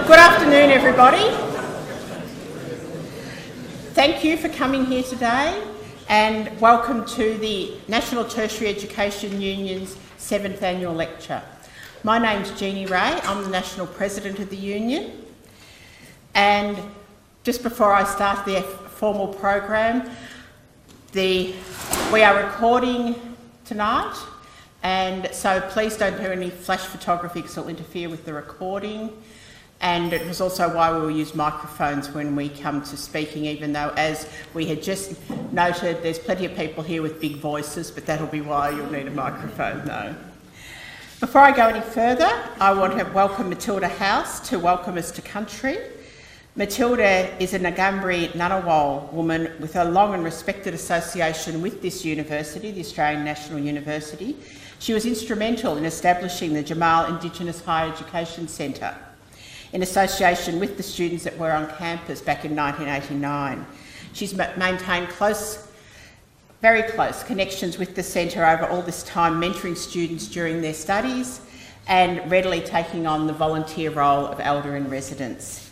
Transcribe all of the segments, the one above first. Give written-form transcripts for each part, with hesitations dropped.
Good afternoon, everybody. Thank you for coming here today and welcome to the National Tertiary Education Union's 7th Annual Lecture. My name's Jeannie Ray, I'm the National President of the Union, and just before I start the formal program, we are recording tonight, and so please don't do any flash photography because it'll interfere with the recording. And it was also why we will use microphones when we come to speaking, even though, as we had just noted, there's plenty of people here with big voices, but that'll be why you'll need a microphone though. Before I go any further, I want to welcome Matilda House to welcome us to country. Matilda is a Ngambri Ngunnawal woman with a long and respected association with this university, the Australian National University. She was instrumental in establishing the Jamal Indigenous Higher Education Centre in association with the students that were on campus back in 1989. She's maintained very close connections with the centre over all this time, mentoring students during their studies and readily taking on the volunteer role of elder in residence.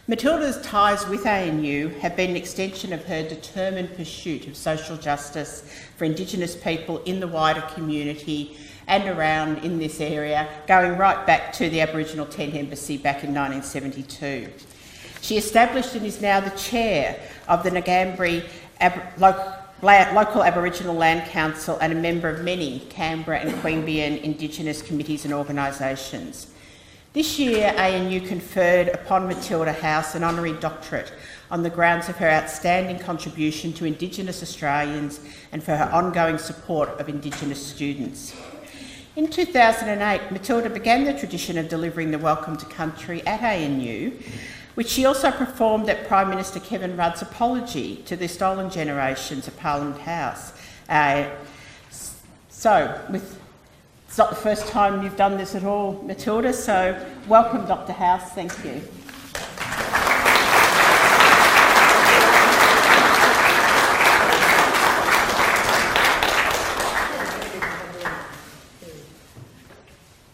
Matilda's ties with ANU have been an extension of her determined pursuit of social justice for Indigenous people in the wider community and around in this area, going right back to the Aboriginal Tent Embassy back in 1972. She established and is now the chair of the Ngambri Local Aboriginal Land Council and a member of many Canberra and Queanbeyan Indigenous committees and organisations. This year, ANU conferred upon Matilda House an honorary doctorate on the grounds of her outstanding contribution to Indigenous Australians and for her ongoing support of Indigenous students. In 2008, Matilda began the tradition of delivering the Welcome to Country at ANU, which she also performed at Prime Minister Kevin Rudd's apology to the stolen generations at Parliament House. It's not the first time you've done this at all, Matilda, so welcome, Dr. House, thank you.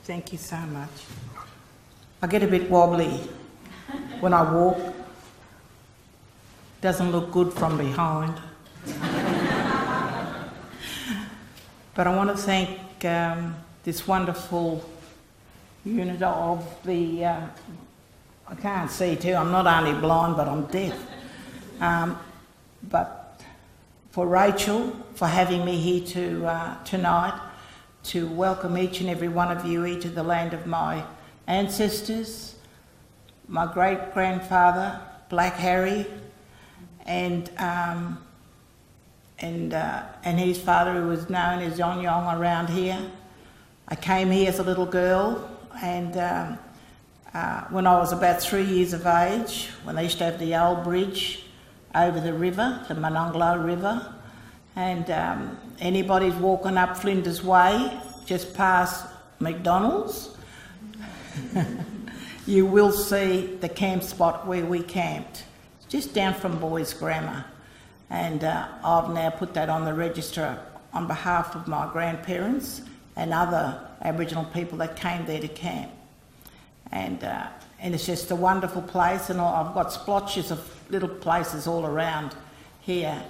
Thank you so much. I get a bit wobbly when I walk. Doesn't look good from behind. But I want to thank this wonderful unit of the... I can't see too, I'm not only blind but I'm deaf. But for Rachel, for having me here tonight, to welcome each and every one of you here to the land of my ancestors, my great-grandfather, Black Harry, and his father, who was known as Yong Yong around here. I came here as a little girl, and when I was about 3 years of age, when they used to have the old bridge over the river, the Mononglo River, and anybody's walking up Flinders Way, just past McDonald's, you will see the camp spot where we camped, just down from Boys Grammar. And I've now put that on the register on behalf of my grandparents and other Aboriginal people that came there to camp. And it's just a wonderful place, and I've got splotches of little places all around here.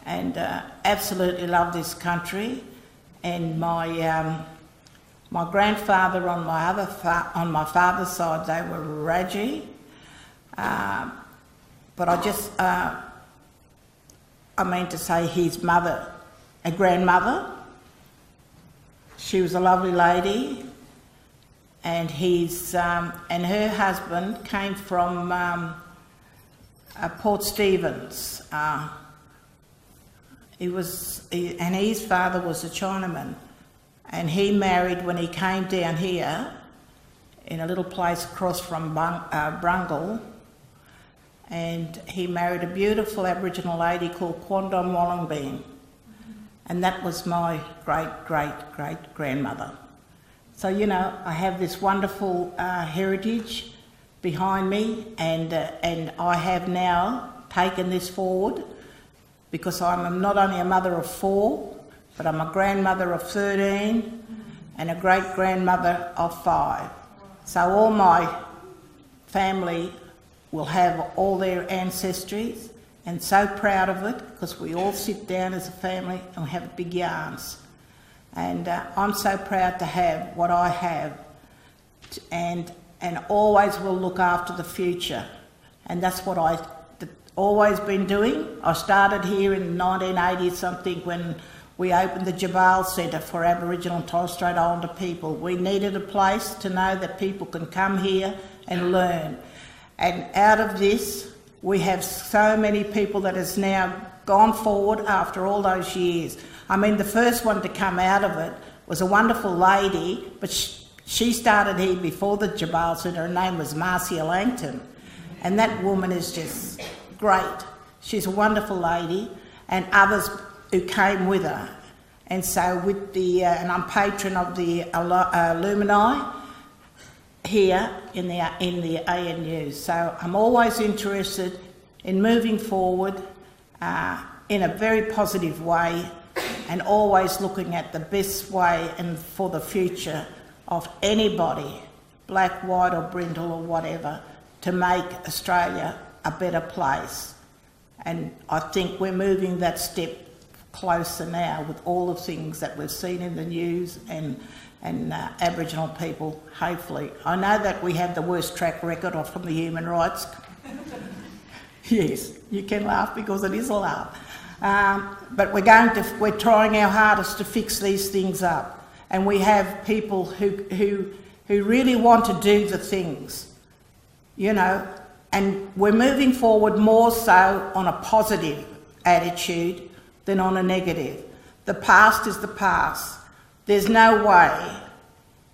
And absolutely love this country. And my grandfather on my father's side, they were Raji. But I mean to say his mother, a grandmother. She was a lovely lady, and her husband came from Port Stephens. And his father was a Chinaman, and he married when he came down here in a little place across from Brungle, and he married a beautiful Aboriginal lady called Quandong Wallenbean, and that was my great-great-great-grandmother. So, you know, I have this wonderful heritage behind me, and I have now taken this forward, because I'm not only a mother of 4, but I'm a grandmother of 13 and a great-grandmother of 5. So all my family will have all their ancestries, and so proud of it because we all sit down as a family and we have big yarns. And I'm so proud to have what I have, and always will look after the future. And that's what I've always been doing. I started here in 1980 something when we opened the Jabal Centre for Aboriginal and Torres Strait Islander people. We needed a place to know that people can come here and learn. And out of this, we have so many people that has now gone forward after all those years. I mean, the first one to come out of it was a wonderful lady, but she started here before the Jabal Centre. Her name was Marcia Langton. And that woman is just great. She's a wonderful lady, and others who came with her. And so with the, and I'm patron of the alumni here in the ANU. So I'm always interested in moving forward in a very positive way, and always looking at the best way and for the future of anybody, black, white or brindle or whatever, to make Australia a better place. And I think we're moving that step closer now with all the things that we've seen in the news and Aboriginal people, hopefully. I know that we have the worst track record from the human rights. Yes, you can laugh because it is a laugh. But we're trying our hardest to fix these things up. And we have people who really want to do the things, you know, and we're moving forward more so on a positive attitude than on a negative. The past is the past. There's no way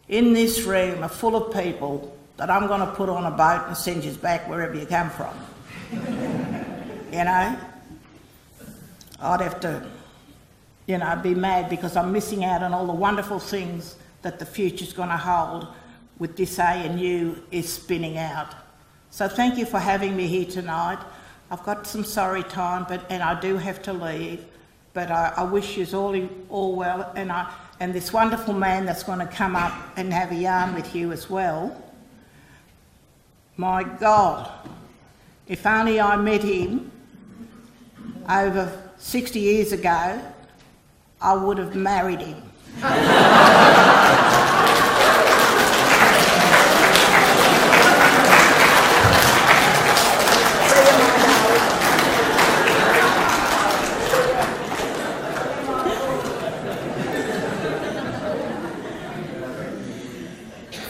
in this room are full of people that I'm going to put on a boat and send you back wherever you come from. You know? I'd have to, you know, be mad because I'm missing out on all the wonderful things that the future's going to hold with this ANU is spinning out. So thank you for having me here tonight. I've got some sorry time, and I do have to leave, but I wish you all well, and this wonderful man that's going to come up and have a yarn with you as well. My God, if only I met him over 60 years ago, I would have married him.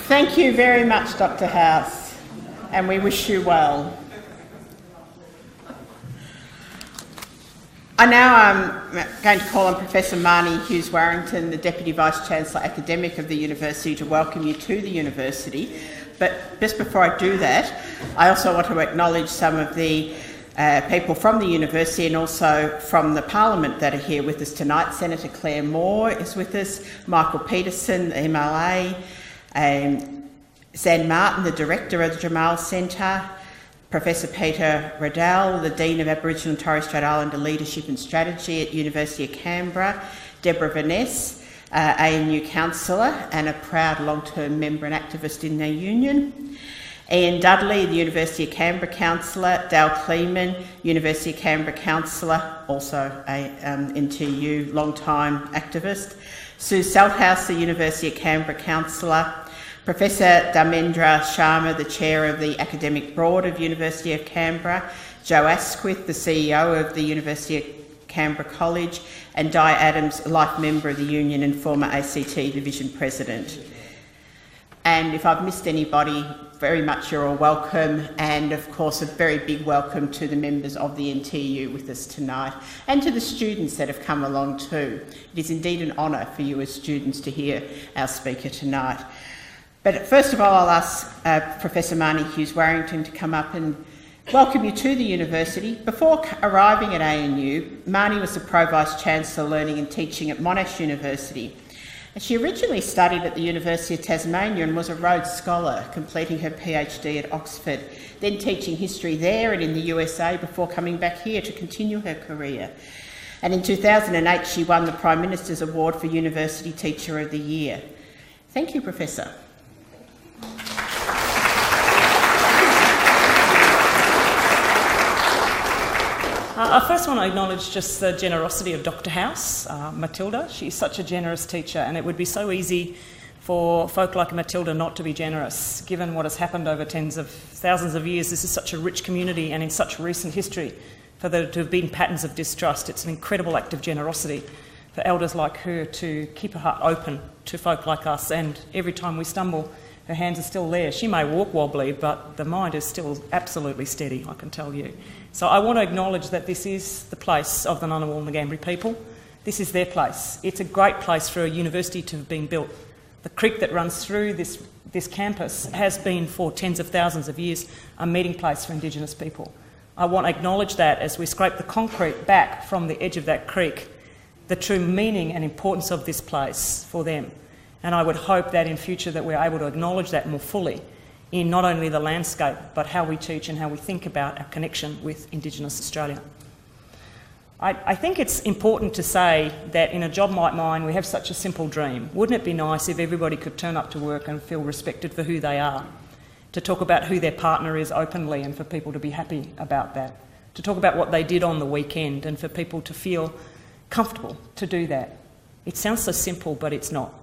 Thank you very much, Dr. House, and we wish you well. I now am going to call on Professor Marnie Hughes-Warrington, the Deputy Vice-Chancellor Academic of the University, to welcome you to the University. But just before I do that, I also want to acknowledge some of the people from the University and also from the Parliament that are here with us tonight. Senator Claire Moore is with us, Michael Peterson, the MLA, Zan Martin, the Director of the Jamal Centre, Professor Peter Riddell, the Dean of Aboriginal and Torres Strait Islander Leadership and Strategy at University of Canberra, Deborah Vaness, ANU Councillor and a proud long-term member and activist in their union, Ian Dudley, the University of Canberra Councillor, Dale Kleeman, University of Canberra Councillor, also a NTEU long-time activist, Sue Salthouse, the University of Canberra Councillor, Professor Dharmendra Sharma, the Chair of the Academic Board of University of Canberra, Joe Asquith, the CEO of the University of Canberra College, and Di Adams, life member of the Union and former ACT Division President. And if I've missed anybody, very much you're all welcome, and of course a very big welcome to the members of the NTEU with us tonight, and to the students that have come along too. It is indeed an honour for you as students to hear our speaker tonight. But first of all, I'll ask Professor Marnie Hughes-Warrington to come up and welcome you to the University. Before arriving at ANU, Marnie was the Pro-Vice-Chancellor Learning and Teaching at Monash University. And she originally studied at the University of Tasmania and was a Rhodes Scholar, completing her PhD at Oxford, then teaching history there and in the USA before coming back here to continue her career. And in 2008, she won the Prime Minister's Award for University Teacher of the Year. Thank you, Professor. I first want to acknowledge just the generosity of Dr. House, Matilda. She's such a generous teacher, and it would be so easy for folk like Matilda not to be generous, given what has happened over tens of thousands of years. This is such a rich community, and in such recent history, for there to have been patterns of distrust, it's an incredible act of generosity for elders like her to keep her heart open to folk like us, and every time we stumble, her hands are still there. She may walk wobbly, but the mind is still absolutely steady, I can tell you. So I want to acknowledge that this is the place of the Ngunnawal and the Ngambri people. This is their place. It's a great place for a university to have been built. The creek that runs through this campus has been for tens of thousands of years a meeting place for Indigenous people. I want to acknowledge that as we scrape the concrete back from the edge of that creek, the true meaning and importance of this place for them. And I would hope that in future that we're able to acknowledge that more fully in not only the landscape, but how we teach and how we think about our connection with Indigenous Australia. I think it's important to say that in a job like mine, we have such a simple dream. Wouldn't it be nice if everybody could turn up to work and feel respected for who they are? To talk about who their partner is openly and for people to be happy about that. To talk about what they did on the weekend and for people to feel comfortable to do that. It sounds so simple, but it's not.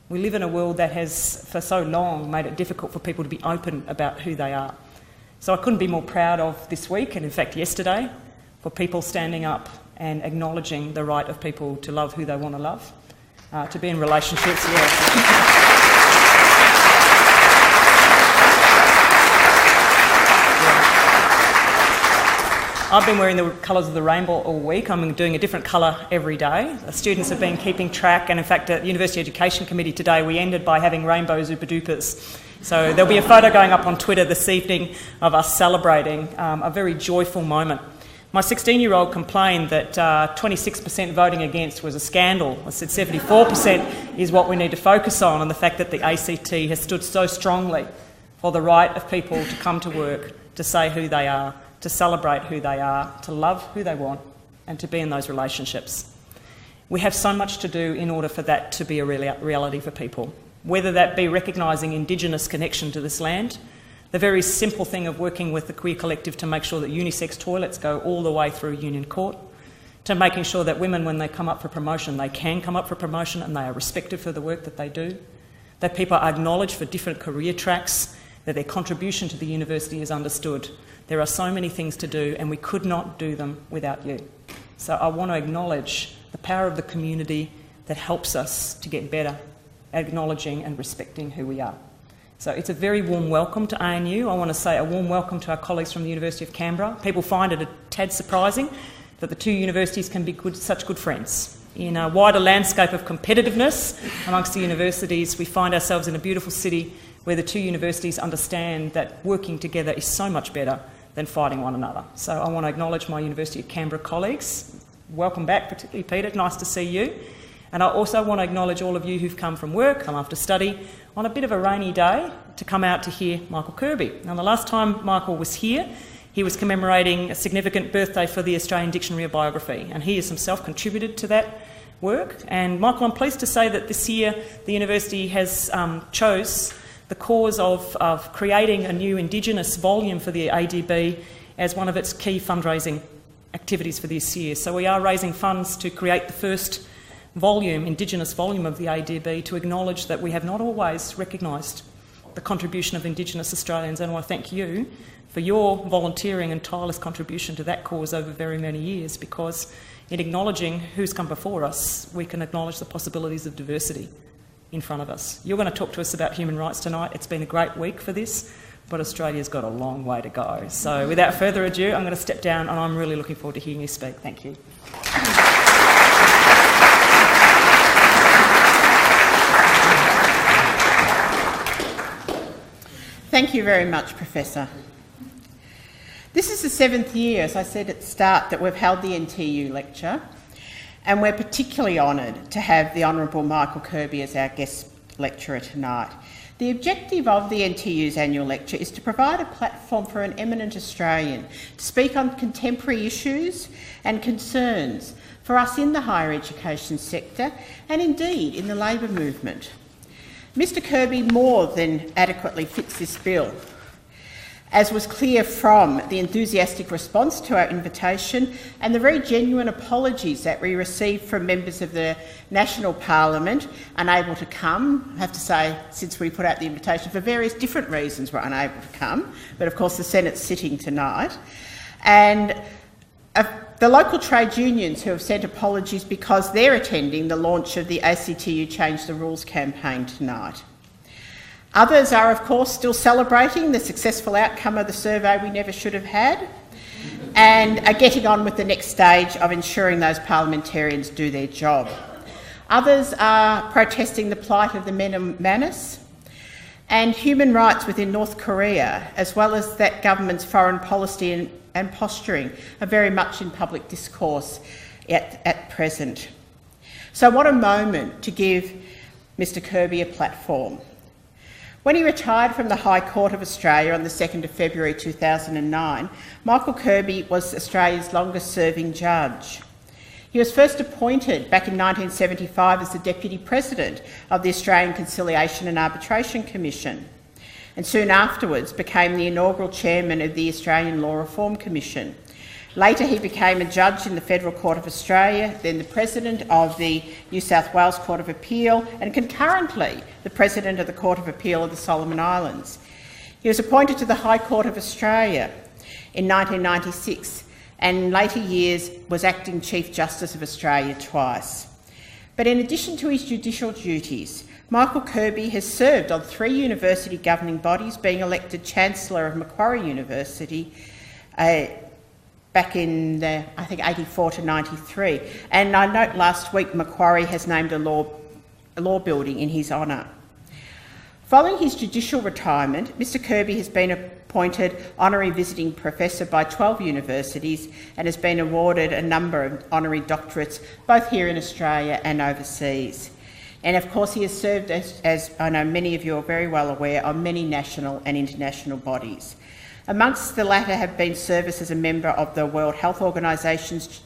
We live in a world that has, for so long, made it difficult for people to be open about who they are. So I couldn't be more proud of this week, and in fact yesterday, for people standing up and acknowledging the right of people to love who they want to love, to be in relationships. I've been wearing the colours of the rainbow all week. I'm doing a different colour every day. The students have been keeping track, and in fact at the University Education Committee today we ended by having rainbow Zupa-Dupas. So there'll be a photo going up on Twitter this evening of us celebrating a very joyful moment. My 16-year-old complained that 26% voting against was a scandal. I said 74% is what we need to focus on, and the fact that the ACT has stood so strongly for the right of people to come to work, to say who they are, to celebrate who they are, to love who they want, and to be in those relationships. We have so much to do in order for that to be a reality for people, whether that be recognising Indigenous connection to this land, the very simple thing of working with the Queer Collective to make sure that unisex toilets go all the way through Union Court, to making sure that women, when they come up for promotion, they can come up for promotion and they are respected for the work that they do, that people are acknowledged for different career tracks, that their contribution to the university is understood. There are so many things to do, and we could not do them without you. So I want to acknowledge the power of the community that helps us to get better at acknowledging and respecting who we are. So it's a very warm welcome to ANU. I want to say a warm welcome to our colleagues from the University of Canberra. People find it a tad surprising that the two universities can be such good friends. In a wider landscape of competitiveness amongst the universities, we find ourselves in a beautiful city where the two universities understand that working together is so much better than fighting one another. So I want to acknowledge my University of Canberra colleagues. Welcome back, particularly Peter, nice to see you. And I also want to acknowledge all of you who've come from work, come after study, on a bit of a rainy day to come out to hear Michael Kirby. Now, the last time Michael was here, he was commemorating a significant birthday for the Australian Dictionary of Biography, and he has himself contributed to that work. And Michael, I'm pleased to say that this year the university has chose the cause of creating a new Indigenous volume for the ADB as one of its key fundraising activities for this year. So we are raising funds to create the first volume, Indigenous volume of the ADB, to acknowledge that we have not always recognised the contribution of Indigenous Australians, and I want to thank you for your volunteering and tireless contribution to that cause over very many years, because in acknowledging who's come before us, we can acknowledge the possibilities of diversity in front of us. You're going to talk to us about human rights tonight. It's been a great week for this, but Australia's got a long way to go. So without further ado, I'm going to step down, and I'm really looking forward to hearing you speak. Thank you. Thank you very much, Professor. This is the 7th year, as I said at the start, that we've held the NTEU Lecture, and we're particularly honoured to have the Honourable Michael Kirby as our guest lecturer tonight. The objective of the NTEU's Annual Lecture is to provide a platform for an eminent Australian to speak on contemporary issues and concerns for us in the higher education sector and indeed in the labour movement. Mr Kirby more than adequately fits this bill. as was clear from the enthusiastic response to our invitation and the very genuine apologies that we received from members of the National Parliament unable to come. I have to say, since we put out the invitation, for various different reasons were unable to come, but of course the Senate's sitting tonight. And the local trade unions who have sent apologies because they're attending the launch of the ACTU Change the Rules campaign tonight. Others are, of course, still celebrating the successful outcome of the survey we never should have had and are getting on with the next stage of ensuring those parliamentarians do their job. Others are protesting the plight of the men of Manus and human rights within North Korea, as well as that government's foreign policy and posturing are very much in public discourse at present. So what a moment to give Mr Kirby a platform. When he retired from the High Court of Australia on the 2nd of February 2009, Michael Kirby was Australia's longest-serving judge. He was first appointed back in 1975 as the Deputy President of the Australian Conciliation and Arbitration Commission, and soon afterwards became the inaugural Chairman of the Australian Law Reform Commission. Later he became a judge in the Federal Court of Australia, then the President of the New South Wales Court of Appeal, and concurrently the President of the Court of Appeal of the Solomon Islands. He was appointed to the High Court of Australia in 1996 and in later years was Acting Chief Justice of Australia twice. But in addition to his judicial duties, Michael Kirby has served on 3 university governing bodies, being elected Chancellor of Macquarie University back in, I think, 84 to 93. And I note last week Macquarie has named a law building in his honour. Following his judicial retirement, Mr Kirby has been appointed Honorary Visiting Professor by 12 universities and has been awarded a number of honorary doctorates, both here in Australia and overseas. And of course he has served, as I know many of you are very well aware, on many national and international bodies. Amongst the latter have been service as a member of the World Health Organisation's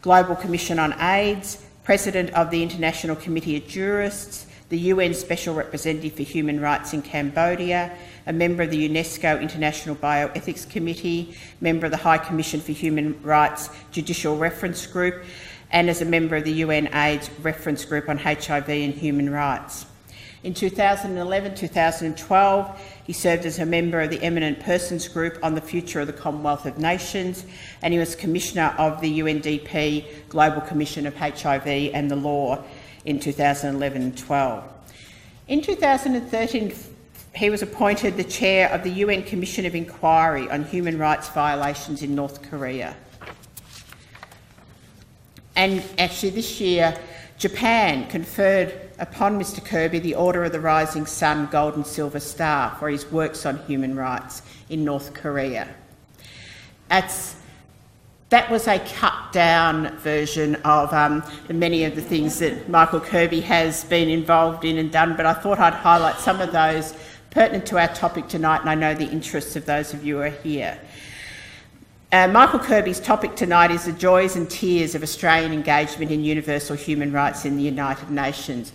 Global Commission on AIDS, President of the International Committee of Jurists, the UN Special Representative for Human Rights in Cambodia, a member of the UNESCO International Bioethics Committee, member of the High Commission for Human Rights Judicial Reference Group, and as a member of the UN AIDS Reference Group on HIV and Human Rights. In 2011-2012, he served as a member of the Eminent Persons Group on the Future of the Commonwealth of Nations, and he was Commissioner of the UNDP Global Commission of HIV and the Law in 2011-12. In 2013, he was appointed the Chair of the UN Commission of Inquiry on Human Rights Violations in North Korea. And actually this year, Japan conferred upon Mr Kirby the Order of the Rising Sun Gold and Silver Star for his works on human rights in North Korea. That was a cut-down version of many of the things that Michael Kirby has been involved in and done, but I thought I'd highlight some of those pertinent to our topic tonight, and I know the interests of those of you who are here. Michael Kirby's topic tonight is the joys and tears of Australian engagement in universal human rights in the United Nations.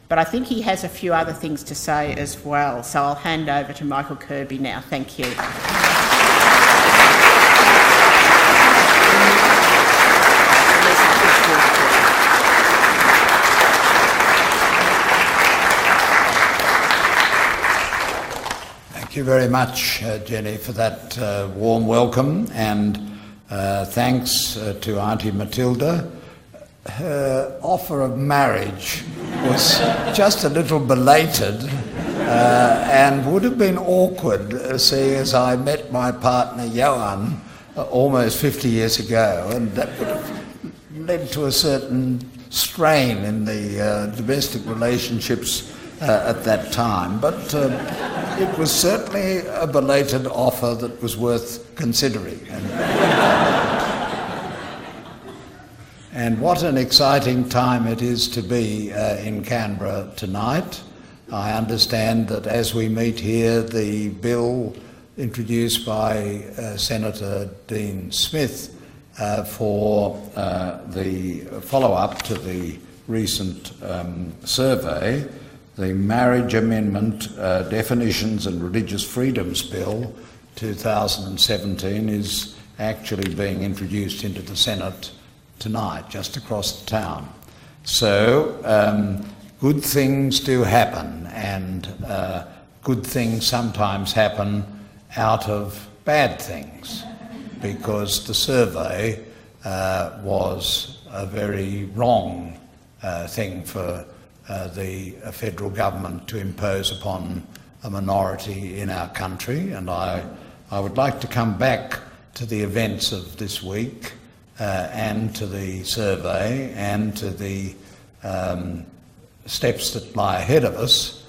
But I think he has a few other things to say as well, so I'll hand over to Michael Kirby now. Thank you. Thank you very much, Jenny, for that warm welcome, and thanks to Auntie Matilda. Her offer of marriage was just a little belated and would have been awkward, seeing as I met my partner Johan almost 50 years ago, and that would have led to a certain strain in the domestic relationships at that time. But it was certainly a belated offer that was worth considering. And what an exciting time it is to be in Canberra tonight. I understand that as we meet here, the bill introduced by Senator Dean Smith for the follow-up to the recent survey, the Marriage Amendment Definitions and Religious Freedoms Bill, 2017 is actually being introduced into the Senate tonight, just across the town. So good things do happen, and good things sometimes happen out of bad things, because the survey was a very wrong thing for the federal government to impose upon a minority in our country, and I would like to come back to the events of this week and to the survey and to the steps that lie ahead of us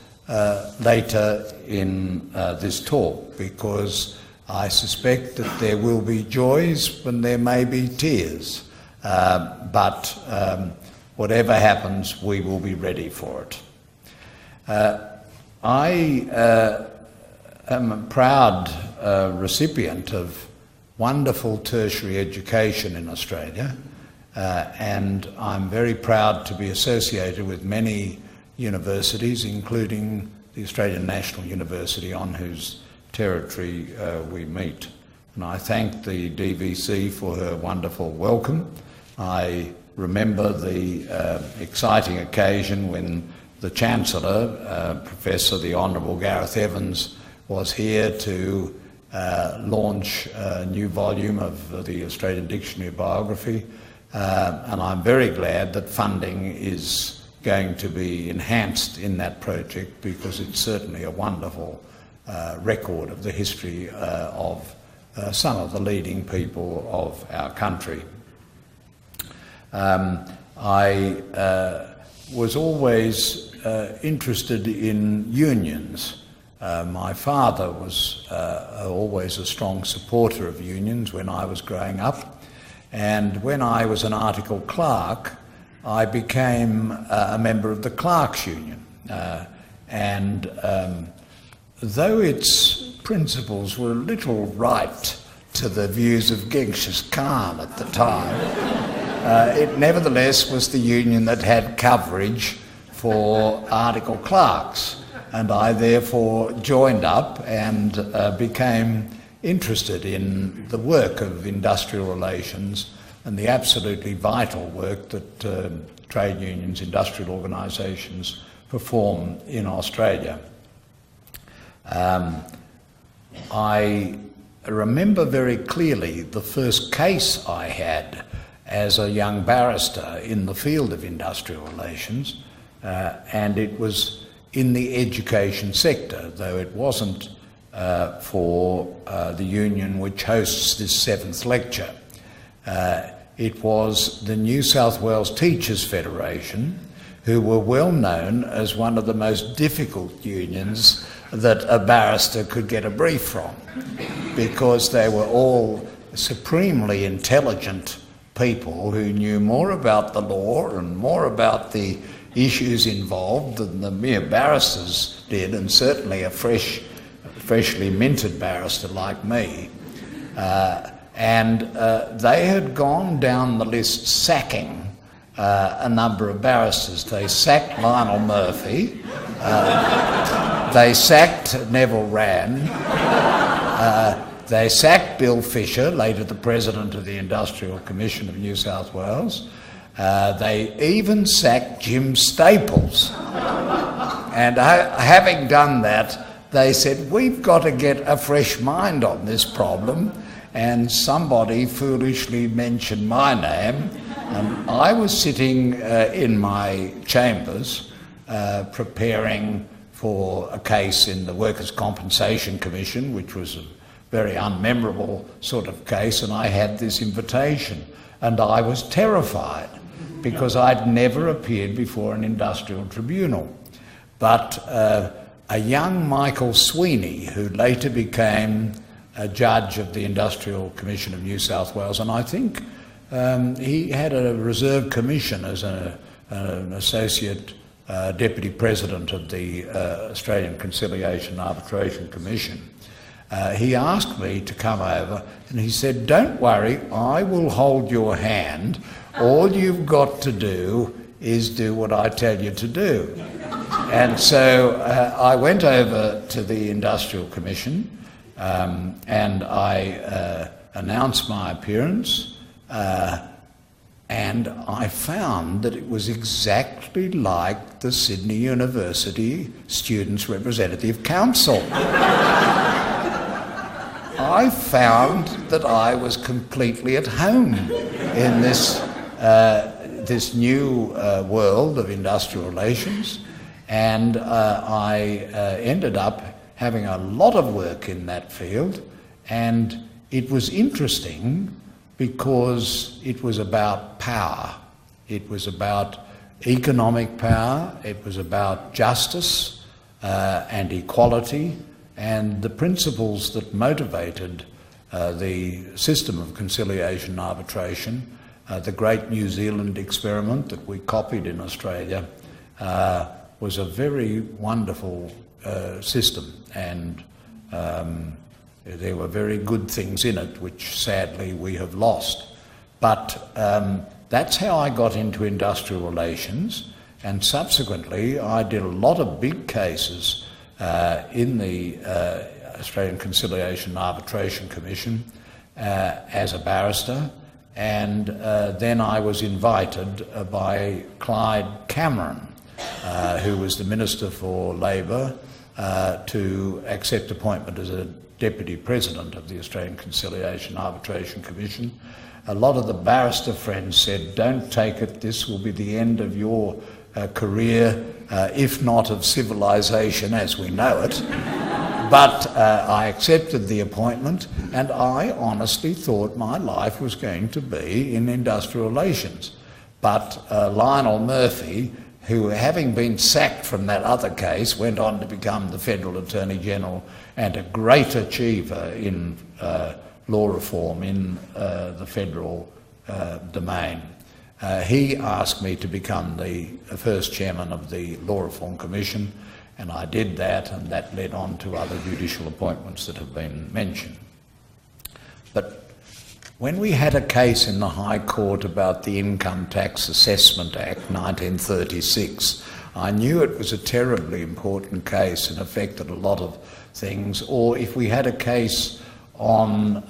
later in this talk, because I suspect that there will be joys when there may be tears, but whatever happens, we will be ready for it. I am a proud recipient of wonderful tertiary education in Australia, and I'm very proud to be associated with many universities, including the Australian National University, on whose territory we meet. And I thank the DVC for her wonderful welcome. I remember the exciting occasion when the Chancellor, Professor the Honourable Gareth Evans, was here to launch a new volume of the Australian Dictionary of Biography, and I'm very glad that funding is going to be enhanced in that project, because it's certainly a wonderful record of the history of some of the leading people of our country. I was always interested in unions. My father was always a strong supporter of unions when I was growing up, and when I was an article clerk, I became a member of the Clerks' Union, and though its principles were a little right to the views of Genghis Khan at the time, it nevertheless was the union that had coverage for article clerks, and I therefore joined up and became interested in the work of industrial relations and the absolutely vital work that trade unions, industrial organisations perform in Australia. I remember very clearly the first case I had as a young barrister in the field of industrial relations, and it was in the education sector, though it wasn't for the union which hosts this 7th lecture. It was the New South Wales Teachers Federation, who were well known as one of the most difficult unions that a barrister could get a brief from, because they were all supremely intelligent people who knew more about the law and more about the issues involved than the mere barristers did, and certainly a freshly minted barrister like me. And they had gone down the list sacking a number of barristers. They sacked Lionel Murphy, they sacked Neville Wran, they sacked Bill Fisher, later the President of the Industrial Commission of New South Wales. They even sacked Jim Staples. And having done that, they said, we've got to get a fresh mind on this problem. And somebody foolishly mentioned my name. And I was sitting in my chambers preparing for a case in the Workers' Compensation Commission, which was a very unmemorable sort of case, and I had this invitation. And I was terrified, because I'd never appeared before an industrial tribunal. But a young Michael Sweeney, who later became a judge of the Industrial Commission of New South Wales, and I think he had a reserve commission as an associate deputy president of the Australian Conciliation and Arbitration Commission. He asked me to come over, and he said, don't worry, I will hold your hand. All you've got to do is do what I tell you to do. And so I went over to the Industrial Commission, and I announced my appearance, and I found that it was exactly like the Sydney University Students' Representative Council. I found that I was completely at home in this new world of industrial relations, and I ended up having a lot of work in that field, and it was interesting because it was about power. It was about economic power, it was about justice and equality, and the principles that motivated the system of conciliation and arbitration, the great New Zealand experiment that we copied in Australia, was a very wonderful system, and there were very good things in it, which sadly we have lost. But that's how I got into industrial relations, and subsequently I did a lot of big cases in the Australian Conciliation and Arbitration Commission as a barrister, and then I was invited by Clyde Cameron, who was the Minister for Labour, to accept appointment as a Deputy President of the Australian Conciliation and Arbitration Commission. A lot of the barrister friends said, "Don't take it, this will be the end of your career, if not of civilisation as we know it." But I accepted the appointment, and I honestly thought my life was going to be in industrial relations. But Lionel Murphy, who, having been sacked from that other case, went on to become the Federal Attorney General and a great achiever in law reform in the federal domain. He asked me to become the first chairman of the Law Reform Commission, and I did that, and that led on to other judicial appointments that have been mentioned. But when we had a case in the High Court about the Income Tax Assessment Act 1936, I knew it was a terribly important case and affected a lot of things. Or if we had a case on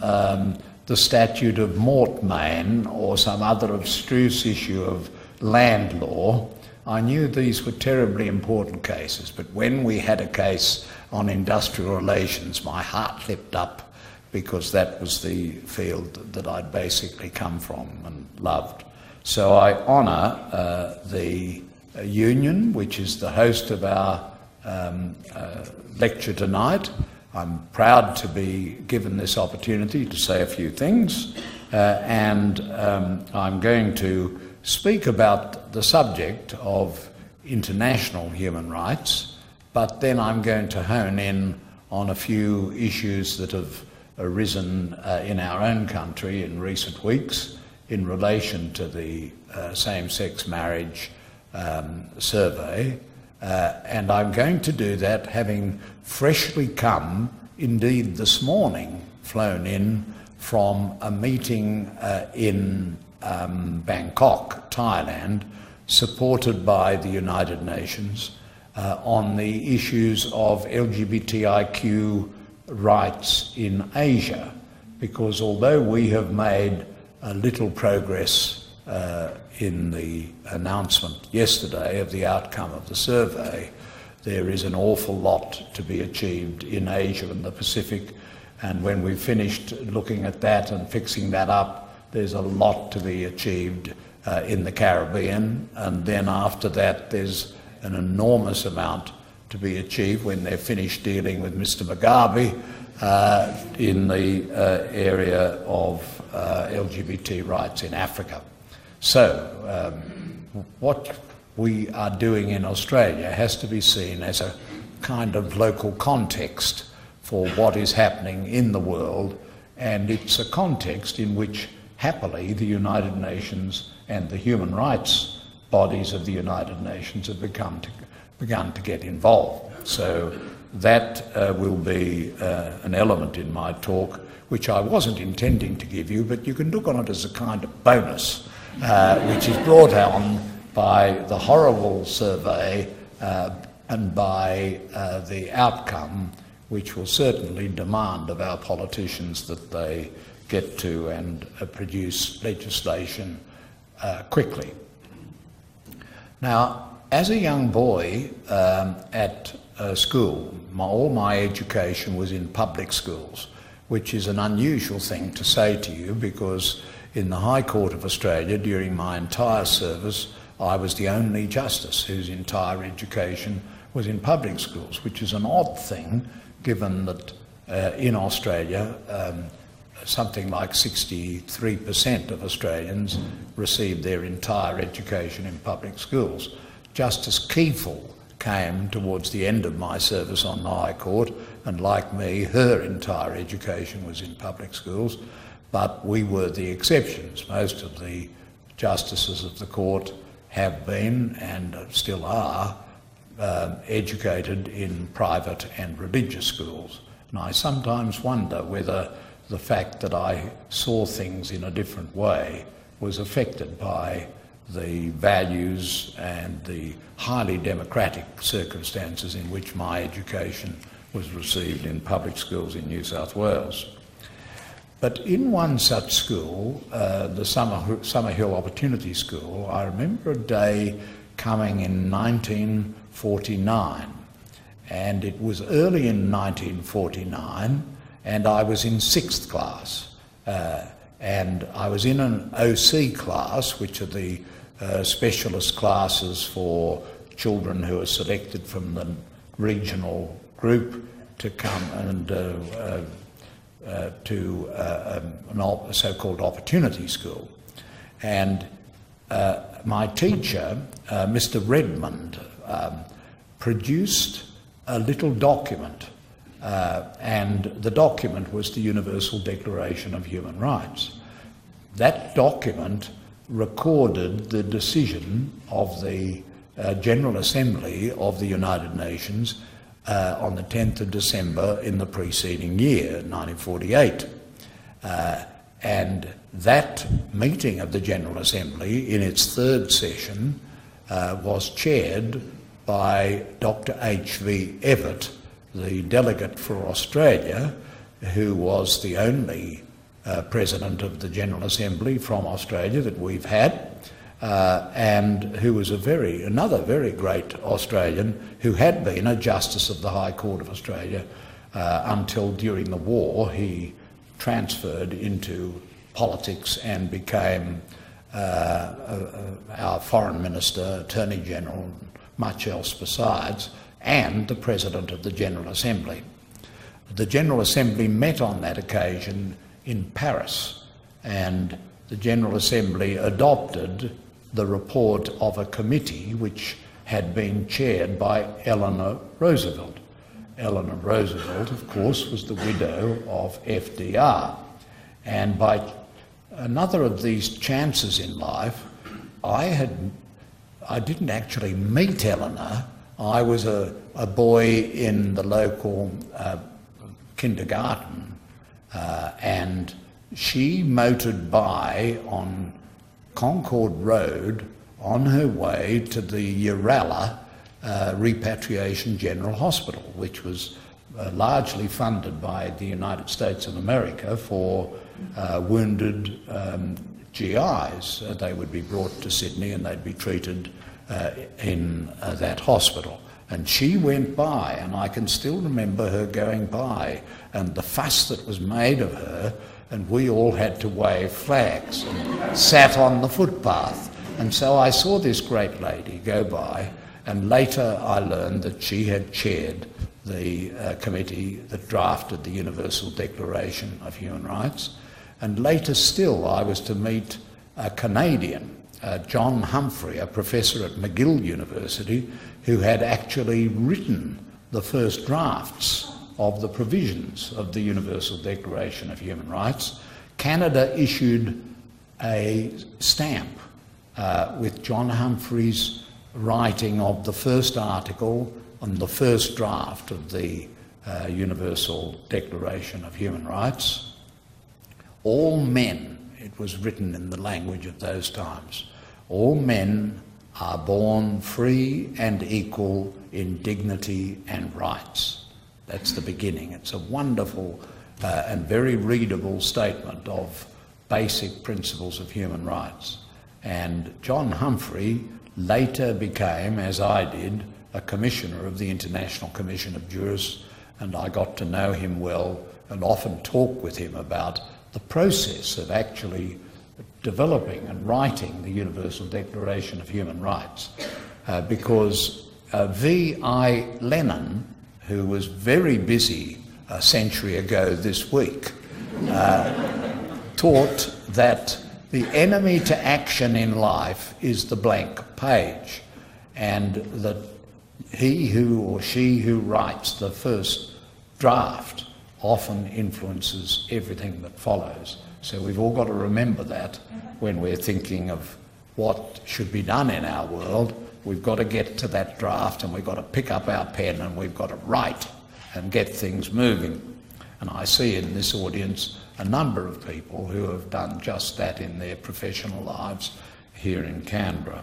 the statute of mortmain or some other abstruse issue of land law, I knew these were terribly important cases. But when we had a case on industrial relations, my heart leapt up, because that was the field that I'd basically come from and loved. So I honour the Union, which is the host of our lecture tonight. I'm proud to be given this opportunity to say a few things, and I'm going to speak about the subject of international human rights, but then I'm going to hone in on a few issues that have arisen in our own country in recent weeks in relation to the same-sex marriage survey, and I'm going to do that having freshly come, indeed this morning, flown in from a meeting in Bangkok, Thailand, supported by the United Nations on the issues of LGBTIQ rights in Asia, because although we have made a little progress in the announcement yesterday of the outcome of the survey, there is an awful lot to be achieved in Asia and the Pacific, and when we've finished looking at that and fixing that up, there's a lot to be achieved in the Caribbean, and then after that there's an enormous amount to be achieved when they're finished dealing with Mr Mugabe in the area of LGBT rights in Africa. So what we are doing in Australia has to be seen as a kind of local context for what is happening in the world, and it's a context in which happily the United Nations and the human rights bodies of the United Nations have begun to get involved. So that will be an element in my talk which I wasn't intending to give you, but you can look on it as a kind of bonus, which is brought on by the horrible survey and by the outcome, which will certainly demand of our politicians that they get to and produce legislation quickly. Now, as a young boy at school, all my education was in public schools, which is an unusual thing to say to you, because in the High Court of Australia during my entire service I was the only justice whose entire education was in public schools, which is an odd thing given that in Australia something like 63% of Australians receive their entire education in public schools. Justice Kiefel came towards the end of my service on the High Court, and like me, her entire education was in public schools, but we were the exceptions. Most of the justices of the court have been and still are educated in private and religious schools. And I sometimes wonder whether the fact that I saw things in a different way was affected by the values and the highly democratic circumstances in which my education was received in public schools in New South Wales. But in one such school, the Summerhill Opportunity School, I remember a day coming in 1949, and it was early in 1949, and I was in 6th class, and I was in an OC class, which are the specialist classes for children who are selected from the regional group to come and to a so-called opportunity school. And my teacher, Mr. Redmond, produced a little document, and the document was the Universal Declaration of Human Rights. That document recorded the decision of the General Assembly of the United Nations on the 10th of December in the preceding year, 1948. And that meeting of the General Assembly in its third session was chaired by Dr. H.V. Evatt, the delegate for Australia, who was the only President of the General Assembly from Australia that we've had, and who was another very great Australian who had been a Justice of the High Court of Australia until during the war he transferred into politics and became our Foreign Minister, Attorney General, much else besides, and the President of the General Assembly. The General Assembly met on that occasion in Paris, and the General Assembly adopted the report of a committee which had been chaired by Eleanor Roosevelt. Eleanor Roosevelt, of course, was the widow of FDR. And by another of these chances in life, I didn't actually meet Eleanor. I was a boy in the local kindergarten, and she motored by on Concord Road on her way to the Uralla Repatriation General Hospital, which was largely funded by the United States of America for wounded GIs. They would be brought to Sydney and they'd be treated in that hospital. And she went by, and I can still remember her going by and the fuss that was made of her, and we all had to wave flags and sat on the footpath. And so I saw this great lady go by, and later I learned that she had chaired the committee that drafted the Universal Declaration of Human Rights. And later still I was to meet a Canadian, John Humphrey, a professor at McGill University, who had actually written the first drafts of the provisions of the Universal Declaration of Human Rights. Canada issued a stamp with John Humphrey's writing of the first article on the first draft of the Universal Declaration of Human Rights. All men, it was written in the language of those times, all men are born free and equal in dignity and rights. That's the beginning. It's a wonderful and very readable statement of basic principles of human rights. And John Humphrey later became, as I did, a commissioner of the International Commission of Jurists, and I got to know him well and often talk with him about the process of actually developing and writing the Universal Declaration of Human Rights, because V.I. Lenin, who was very busy a century ago this week, taught that the enemy to action in life is the blank page, and that he who or she who writes the first draft often influences everything that follows. So we've all got to remember that when we're thinking of what should be done in our world. We've got to get to that draft, and we've got to pick up our pen, and we've got to write and get things moving. And I see in this audience a number of people who have done just that in their professional lives here in Canberra.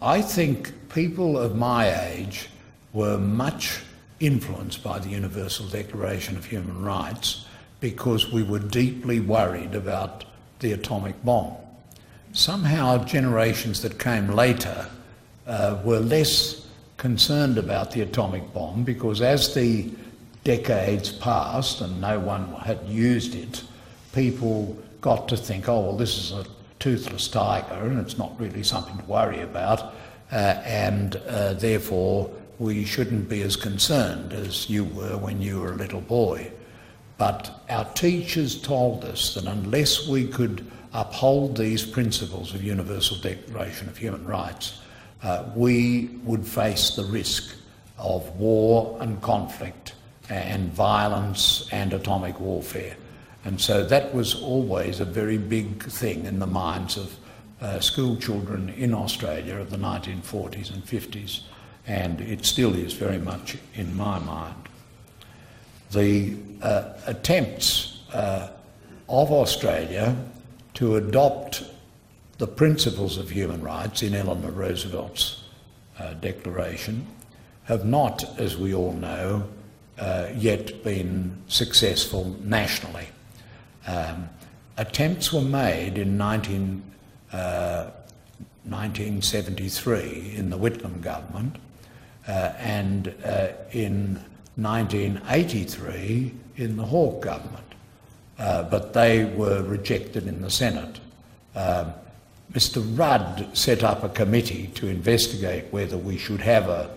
I think people of my age were much influenced by the Universal Declaration of Human Rights because we were deeply worried about the atomic bomb. Somehow generations that came later were less concerned about the atomic bomb, because as the decades passed and no one had used it, people got to think, oh, well, this is a toothless tiger and it's not really something to worry about, and therefore we shouldn't be as concerned as you were when you were a little boy. But our teachers told us that unless we could uphold these principles of Universal Declaration of Human Rights, we would face the risk of war and conflict and violence and atomic warfare. And so that was always a very big thing in the minds of school children in Australia of the 1940s and 50s, and it still is very much in my mind. The attempts of Australia to adopt the principles of human rights in Eleanor Roosevelt's declaration have not, as we all know, yet been successful nationally. Attempts were made in 1973 in the Whitlam government, and in 1983 in the Hawke government, but they were rejected in the Senate. Mr. Rudd set up a committee to investigate whether we should have a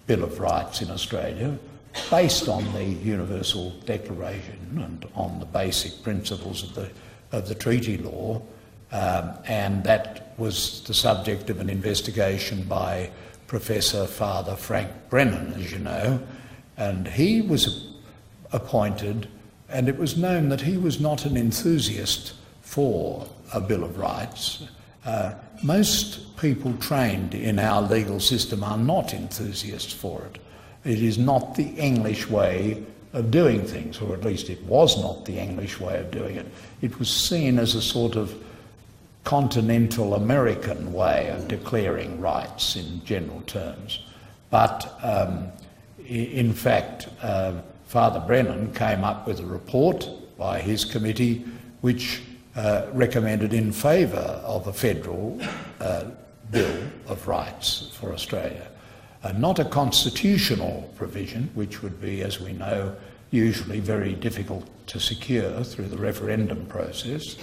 Bill of Rights in Australia based on the Universal Declaration and on the basic principles of the treaty law, and that was the subject of an investigation by Professor Father Frank Brennan, as you know, and he was appointed, and it was known that he was not an enthusiast for a Bill of Rights. Most people trained in our legal system are not enthusiasts for it. It is not the English way of doing things, or at least it was not the English way of doing it. It was seen as a sort of continental American way of declaring rights in general terms. But in fact, Father Brennan came up with a report by his committee which recommended in favour of a federal Bill of Rights for Australia. Not a constitutional provision, which would be, as we know, usually very difficult to secure through the referendum process,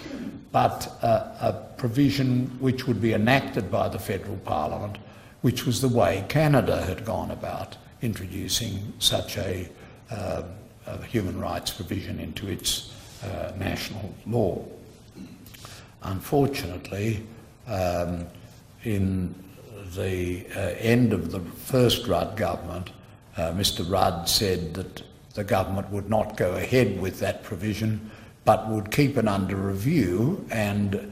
but a provision which would be enacted by the federal parliament, which was the way Canada had gone about introducing such a human rights provision into its national law. Unfortunately, in the end of the first Rudd government, Mr. Rudd said that the government would not go ahead with that provision, but would keep it under review and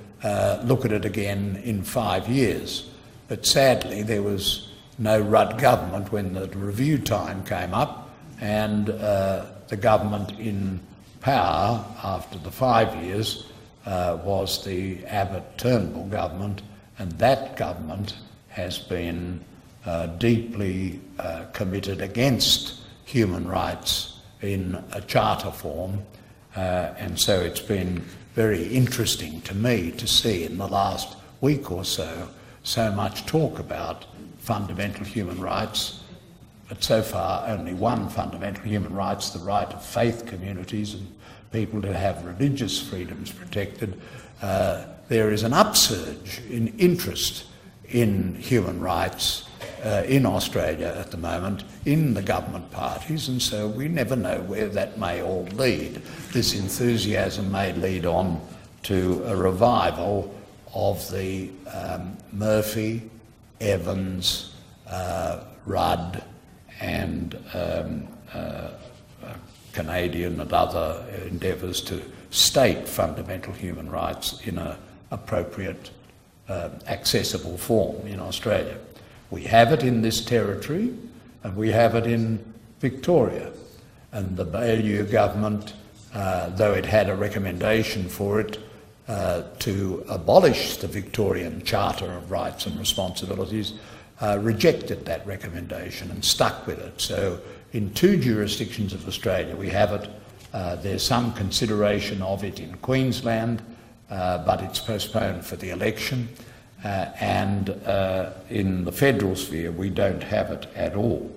look at it again in 5 years. But sadly, there was no Rudd government when the review time came up, and the government in power after the 5 years was the Evatt Turnbull government, and that government has been deeply committed against human rights in a charter form, and so it's been very interesting to me to see in the last week or so much talk about fundamental human rights, but so far only one fundamental human rights, the right of faith communities and people to have religious freedoms protected. There is an upsurge in interest in human rights in Australia at the moment, in the government parties, and so we never know where that may all lead. This enthusiasm may lead on to a revival of the Murphy, Evans, Rudd and Canadian and other endeavours to state fundamental human rights in an appropriate, accessible form in Australia. We have it in this territory and we have it in Victoria. And the Baillieu government, though it had a recommendation for it to abolish the Victorian Charter of Rights and Responsibilities, rejected that recommendation and stuck with it. So in two jurisdictions of Australia we have it. There's some consideration of it in Queensland, but it's postponed for the election. And in the federal sphere we don't have it at all.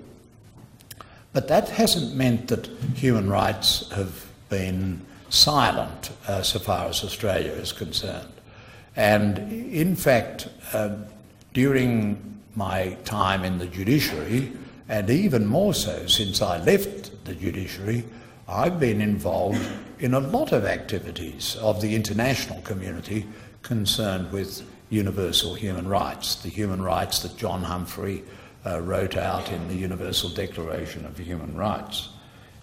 But that hasn't meant that human rights have been silent so far as Australia is concerned. And in fact, during my time in the judiciary, and even more so since I left the judiciary, I've been involved in a lot of activities of the international community concerned with universal human rights, the human rights that John Humphrey wrote out in the Universal Declaration of Human Rights.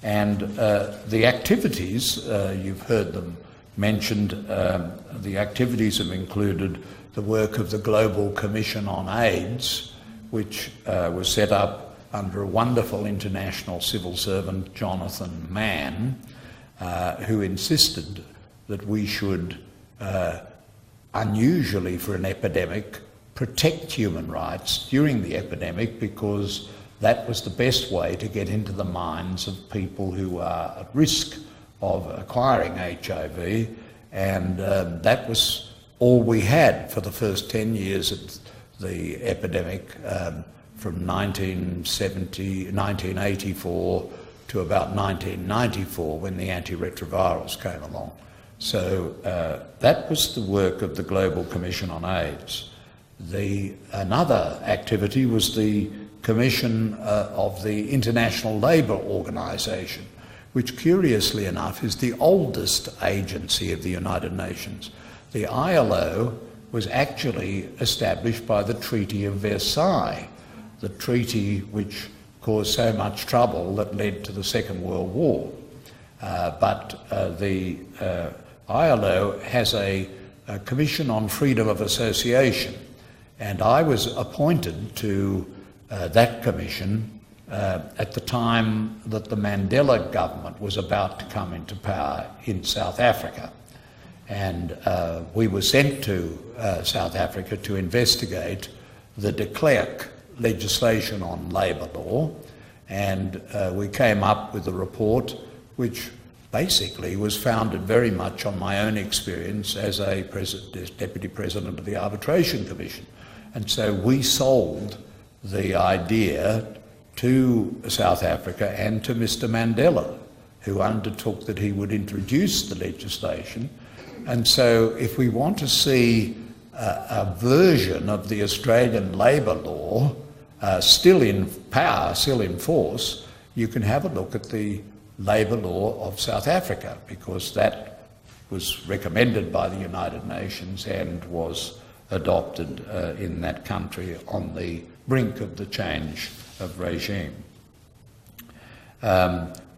And the activities, you've heard them mentioned, the activities have included the work of the Global Commission on AIDS, which was set up under a wonderful international civil servant, Jonathan Mann, who insisted that we should, unusually for an epidemic, protect human rights during the epidemic, because that was the best way to get into the minds of people who are at risk of acquiring HIV, and that was all we had for the first 10 years of the epidemic, from 1984 to about 1994 when the antiretrovirals came along. So that was the work of the Global Commission on AIDS. Another activity was the Commission of the International Labour Organisation, which curiously enough is the oldest agency of the United Nations. The ILO was actually established by the Treaty of Versailles, the treaty which caused so much trouble that led to the Second World War. But the ILO has a Commission on Freedom of Association, and I was appointed to that commission at the time that the Mandela government was about to come into power in South Africa. And we were sent to South Africa to investigate the de Klerk legislation on labour law, and we came up with a report which basically was founded very much on my own experience as a Deputy President of the Arbitration Commission. And so we sold the idea to South Africa and to Mr. Mandela, who undertook that he would introduce the legislation. And so if we want to see a version of the Australian labour law still in power, still in force, you can have a look at the labour law of South Africa, because that was recommended by the United Nations and was adopted in that country on the brink of the change of regime.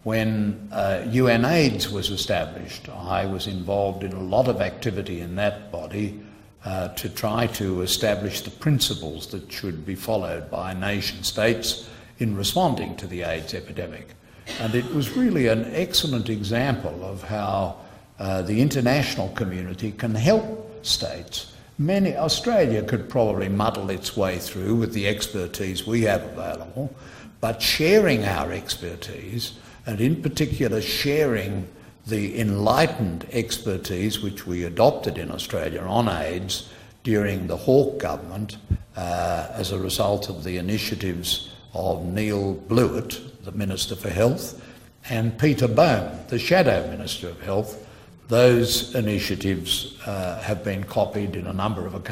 When UNAIDS was established, I was involved in a lot of activity in that body to try to establish the principles that should be followed by nation states in responding to the AIDS epidemic. And it was really an excellent example of how the international community can help states Australia could probably muddle its way through with the expertise we have available, but sharing our expertise, and in particular sharing the enlightened expertise which we adopted in Australia on AIDS during the Hawke government as a result of the initiatives of Neil Blewett, the Minister for Health, and Peter Bone, the Shadow Minister of Health. Those initiatives have been copied in a number of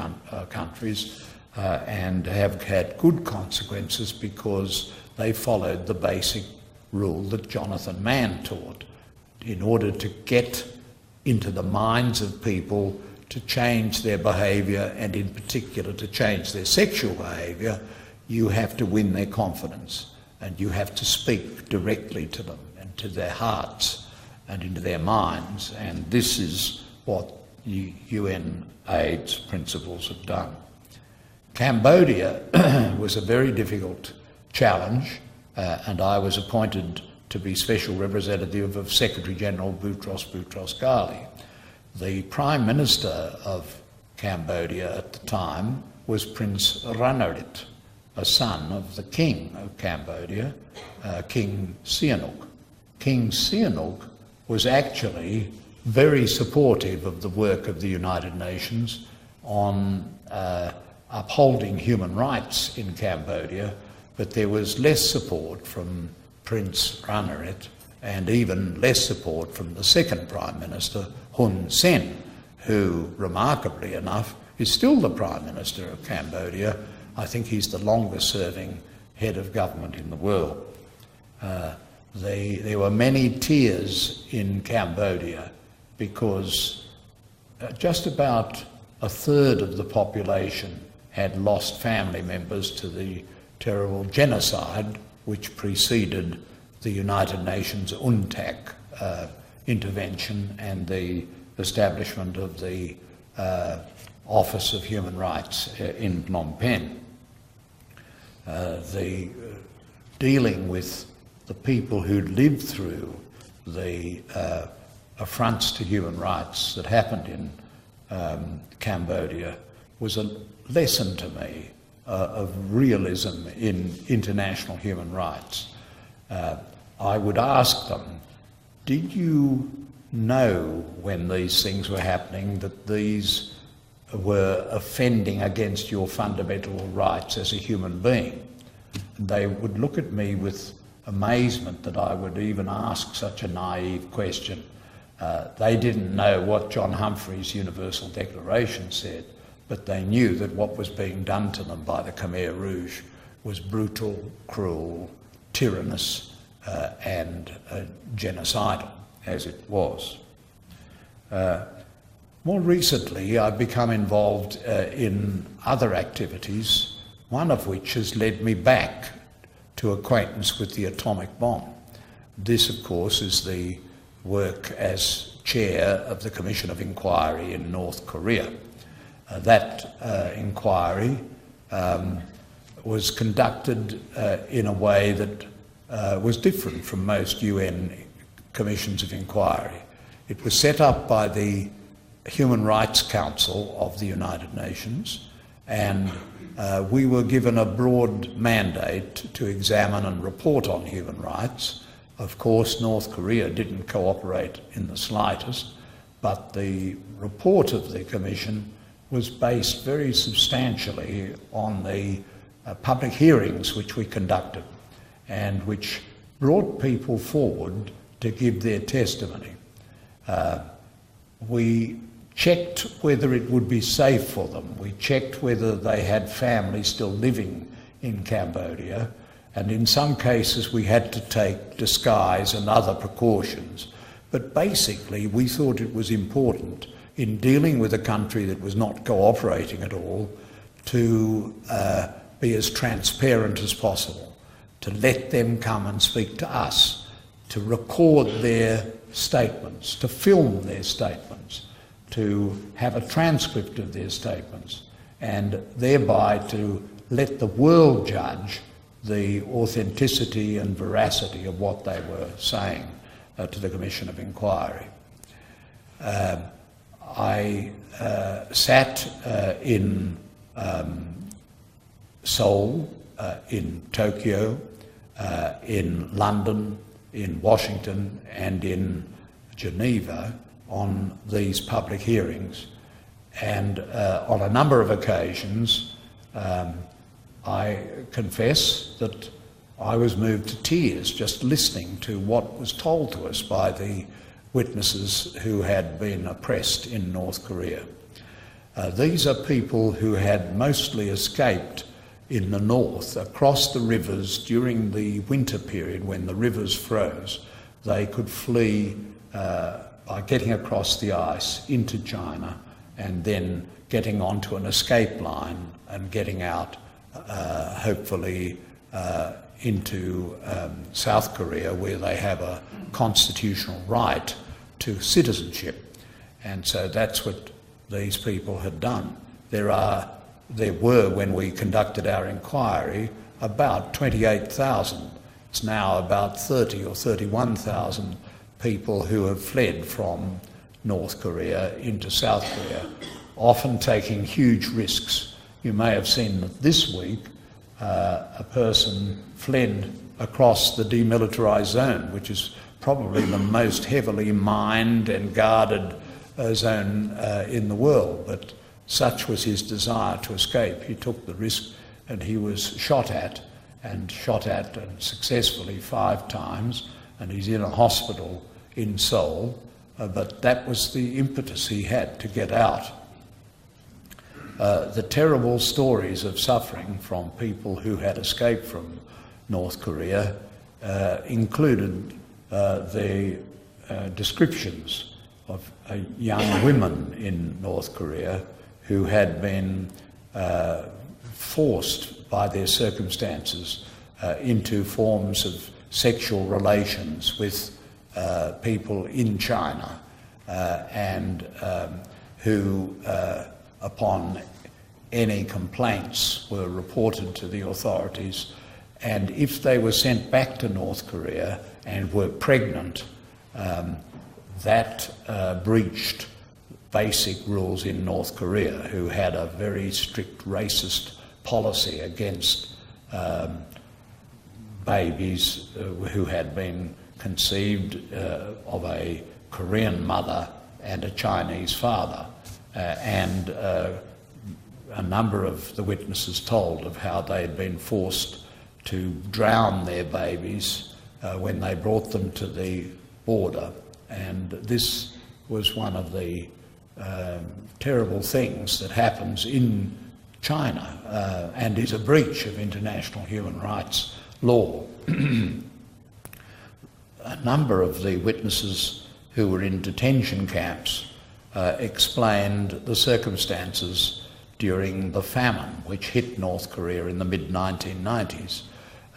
countries and have had good consequences because they followed the basic rule that Jonathan Mann taught. In order to get into the minds of people to change their behaviour, and in particular to change their sexual behaviour, you have to win their confidence, and you have to speak directly to them and to their hearts and into their minds, and this is what UN AIDS principles have done. Cambodia was a very difficult challenge, and I was appointed to be Special Representative of Secretary-General Boutros Boutros-Ghali. The Prime Minister of Cambodia at the time was Prince Ranariddh, a son of the King of Cambodia, King Sihanouk. King Sihanouk was actually very supportive of the work of the United Nations on upholding human rights in Cambodia, but there was less support from Prince Ranariddh and even less support from the second Prime Minister, Hun Sen, who, remarkably enough, is still the Prime Minister of Cambodia. I think he's the longest serving head of government in the world. There were many tears in Cambodia because just about a third of the population had lost family members to the terrible genocide which preceded the United Nations UNTAC intervention and the establishment of the Office of Human Rights in Phnom Penh. Dealing with the people who'd lived through the affronts to human rights that happened in Cambodia was a lesson to me of realism in international human rights. I would ask them, did you know when these things were happening that these were offending against your fundamental rights as a human being? And they would look at me with amazement that I would even ask such a naive question. They didn't know what John Humphrey's Universal Declaration said, but they knew that what was being done to them by the Khmer Rouge was brutal, cruel, tyrannous, and genocidal, as it was. More recently, I've become involved in other activities, one of which has led me back to acquaintance with the atomic bomb. This, of course, is the work as chair of the Commission of Inquiry in North Korea. That inquiry was conducted in a way that was different from most UN commissions of inquiry. It was set up by the Human Rights Council of the United Nations, and we were given a broad mandate to examine and report on human rights. Of course, North Korea didn't cooperate in the slightest, but the report of the Commission was based very substantially on the public hearings which we conducted and which brought people forward to give their testimony. We checked whether it would be safe for them. We checked whether they had families still living in Cambodia, and in some cases we had to take disguise and other precautions. But basically we thought it was important in dealing with a country that was not cooperating at all to be as transparent as possible, to let them come and speak to us, to record their statements, to film their statements, to have a transcript of their statements, and thereby to let the world judge the authenticity and veracity of what they were saying to the Commission of Inquiry. I sat in Seoul, in Tokyo, in London, in Washington and in Geneva on these public hearings. And on a number of occasions, I confess that I was moved to tears just listening to what was told to us by the witnesses who had been oppressed in North Korea. These are people who had mostly escaped in the north, across the rivers during the winter period when the rivers froze. They could flee by getting across the ice into China and then getting onto an escape line and getting out, hopefully, into South Korea, where they have a constitutional right to citizenship. And so that's what these people had done. There were, when we conducted our inquiry, about 28,000. It's now about 30 or 31,000 people who have fled from North Korea into South Korea, often taking huge risks. You may have seen that this week a person fled across the demilitarised zone, which is probably the most heavily mined and guarded zone in the world. But such was his desire to escape. He took the risk and he was shot at and successfully 5 times, and he's in a hospital in Seoul, but that was the impetus he had to get out. The terrible stories of suffering from people who had escaped from North Korea included the descriptions of young women in North Korea who had been forced by their circumstances into forms of sexual relations with people in China, and who, upon any complaints, were reported to the authorities, and if they were sent back to North Korea and were pregnant, that breached basic rules in North Korea, who had a very strict racist policy against babies who had been conceived of a Korean mother and a Chinese father. And a number of the witnesses told of how they had been forced to drown their babies when they brought them to the border. And this was one of the terrible things that happens in China and is a breach of international human rights law. A number of the witnesses who were in detention camps explained the circumstances during the famine which hit North Korea in the mid-1990s.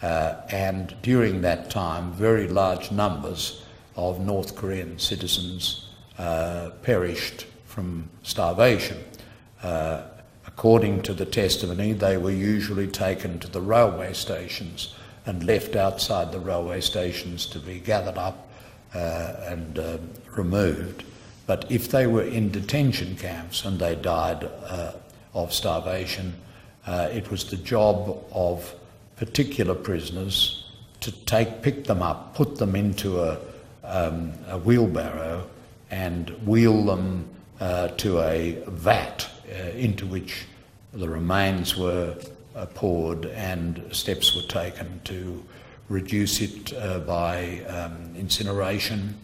And during that time, very large numbers of North Korean citizens perished from starvation. According to the testimony, they were usually taken to the railway stations and left outside the railway stations to be gathered up and removed. But if they were in detention camps and they died of starvation, it was the job of particular prisoners to pick them up, put them into a wheelbarrow and wheel them to a vat into which the remains were poured, and steps were taken to reduce it by incineration,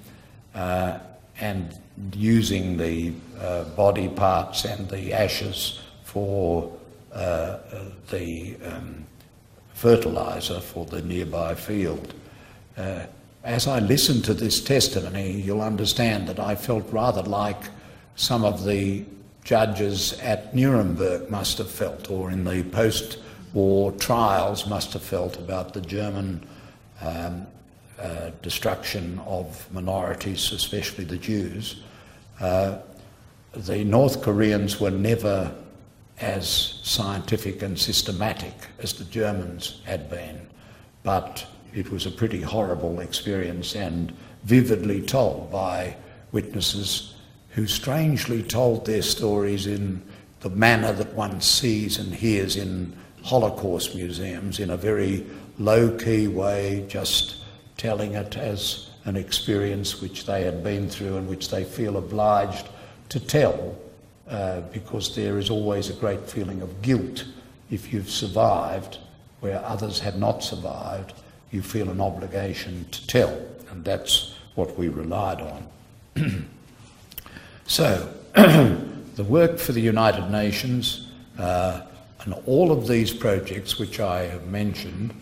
and using the body parts and the ashes for the fertiliser for the nearby field. As I listened to this testimony, you'll understand that I felt rather like some of the judges at Nuremberg must have felt, or in the post-war trials must have felt about the German destruction of minorities, especially the Jews. The North Koreans were never as scientific and systematic as the Germans had been, but it was a pretty horrible experience and vividly told by witnesses who strangely told their stories in the manner that one sees and hears in Holocaust museums, in a very low-key way, just telling it as an experience which they had been through and which they feel obliged to tell, because there is always a great feeling of guilt if you've survived where others have not survived. You feel an obligation to tell, and that's what we relied on. So, the work for the United Nations and all of these projects which I have mentioned,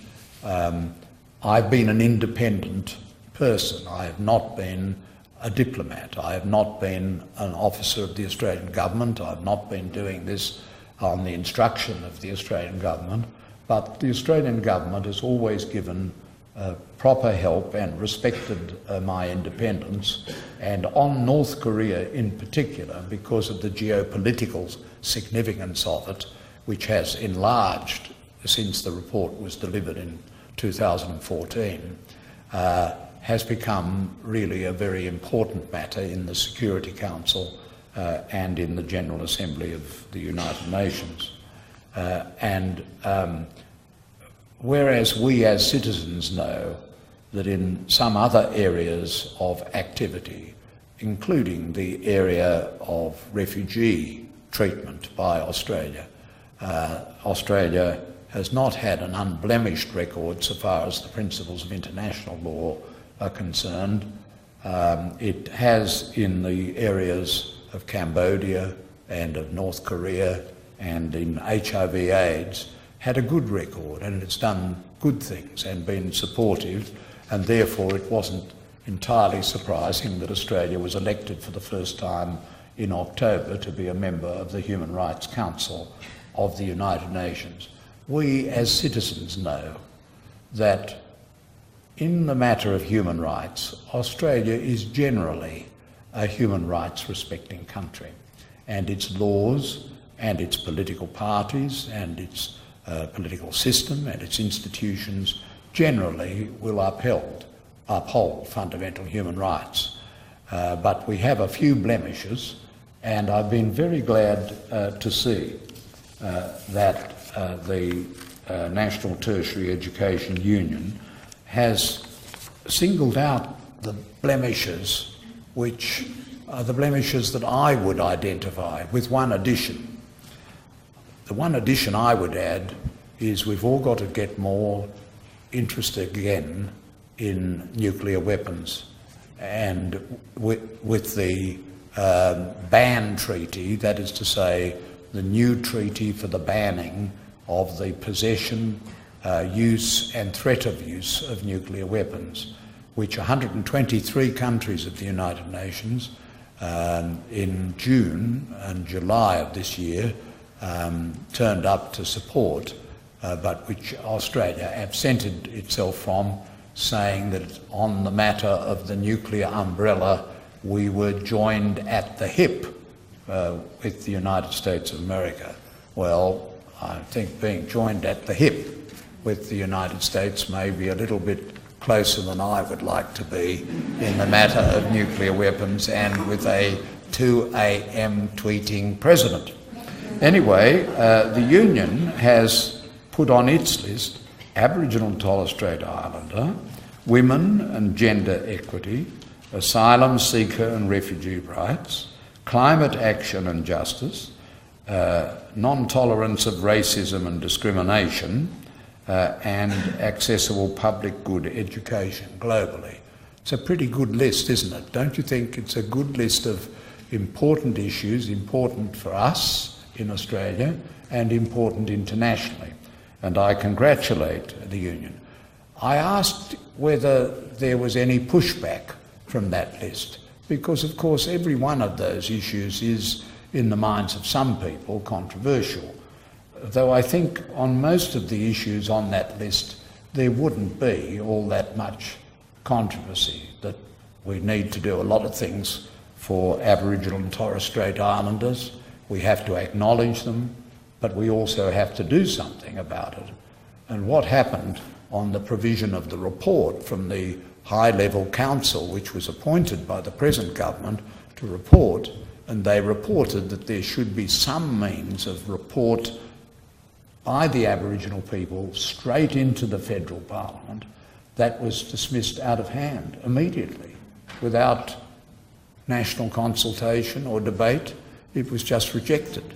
I've been an independent person. I have not been a diplomat. I have not been an officer of the Australian government. I've not been doing this on the instruction of the Australian government, but the Australian government has always given proper help and respected my independence, and on North Korea in particular, because of the geopolitical significance of it, which has enlarged since the report was delivered in 2014, has become really a very important matter in the Security Council and in the General Assembly of the United Nations. Whereas we as citizens know that in some other areas of activity, including the area of refugee treatment by Australia, Australia has not had an unblemished record so far as the principles of international law are concerned. It has, in the areas of Cambodia and of North Korea and in HIV/AIDS, had a good record, and it's done good things and been supportive, and therefore it wasn't entirely surprising that Australia was elected for the first time in October to be a member of the Human Rights Council of the United Nations. We as citizens know that in the matter of human rights, Australia is generally a human rights respecting country, and its laws and its political parties and its political system and its institutions generally will uphold fundamental human rights. But we have a few blemishes, and I've been very glad to see that the National Tertiary Education Union has singled out the blemishes which are the blemishes that I would identify, with one addition. The one addition I would add is we've all got to get more interested again in nuclear weapons, and with the ban treaty, that is to say the new treaty for the banning of the possession, use and threat of use of nuclear weapons, which 123 countries of the United Nations in June and July of this year turned up to support, but which Australia absented itself from, saying that on the matter of the nuclear umbrella we were joined at the hip with the United States of America. Well, I think being joined at the hip with the United States may be a little bit closer than I would like to be in the matter of nuclear weapons, and with a 2 a.m. tweeting president. Anyway, the Union has put on its list Aboriginal and Torres Strait Islander, women and gender equity, asylum seeker and refugee rights, climate action and justice, non-tolerance of racism and discrimination, and accessible public good education globally. It's a pretty good list, isn't it? Don't you think it's a good list of important issues, important for us in Australia and important internationally? And I congratulate the Union. I asked whether there was any pushback from that list, because of course every one of those issues is, in the minds of some people, controversial. Though I think on most of the issues on that list there wouldn't be all that much controversy, that we need to do a lot of things for Aboriginal and Torres Strait Islanders. We have to acknowledge them, but we also have to do something about it. And what happened on the provision of the report from the high-level council, which was appointed by the present government to report, and they reported that there should be some means of report by the Aboriginal people straight into the federal parliament. That was dismissed out of hand immediately, without national consultation or debate. It was just rejected.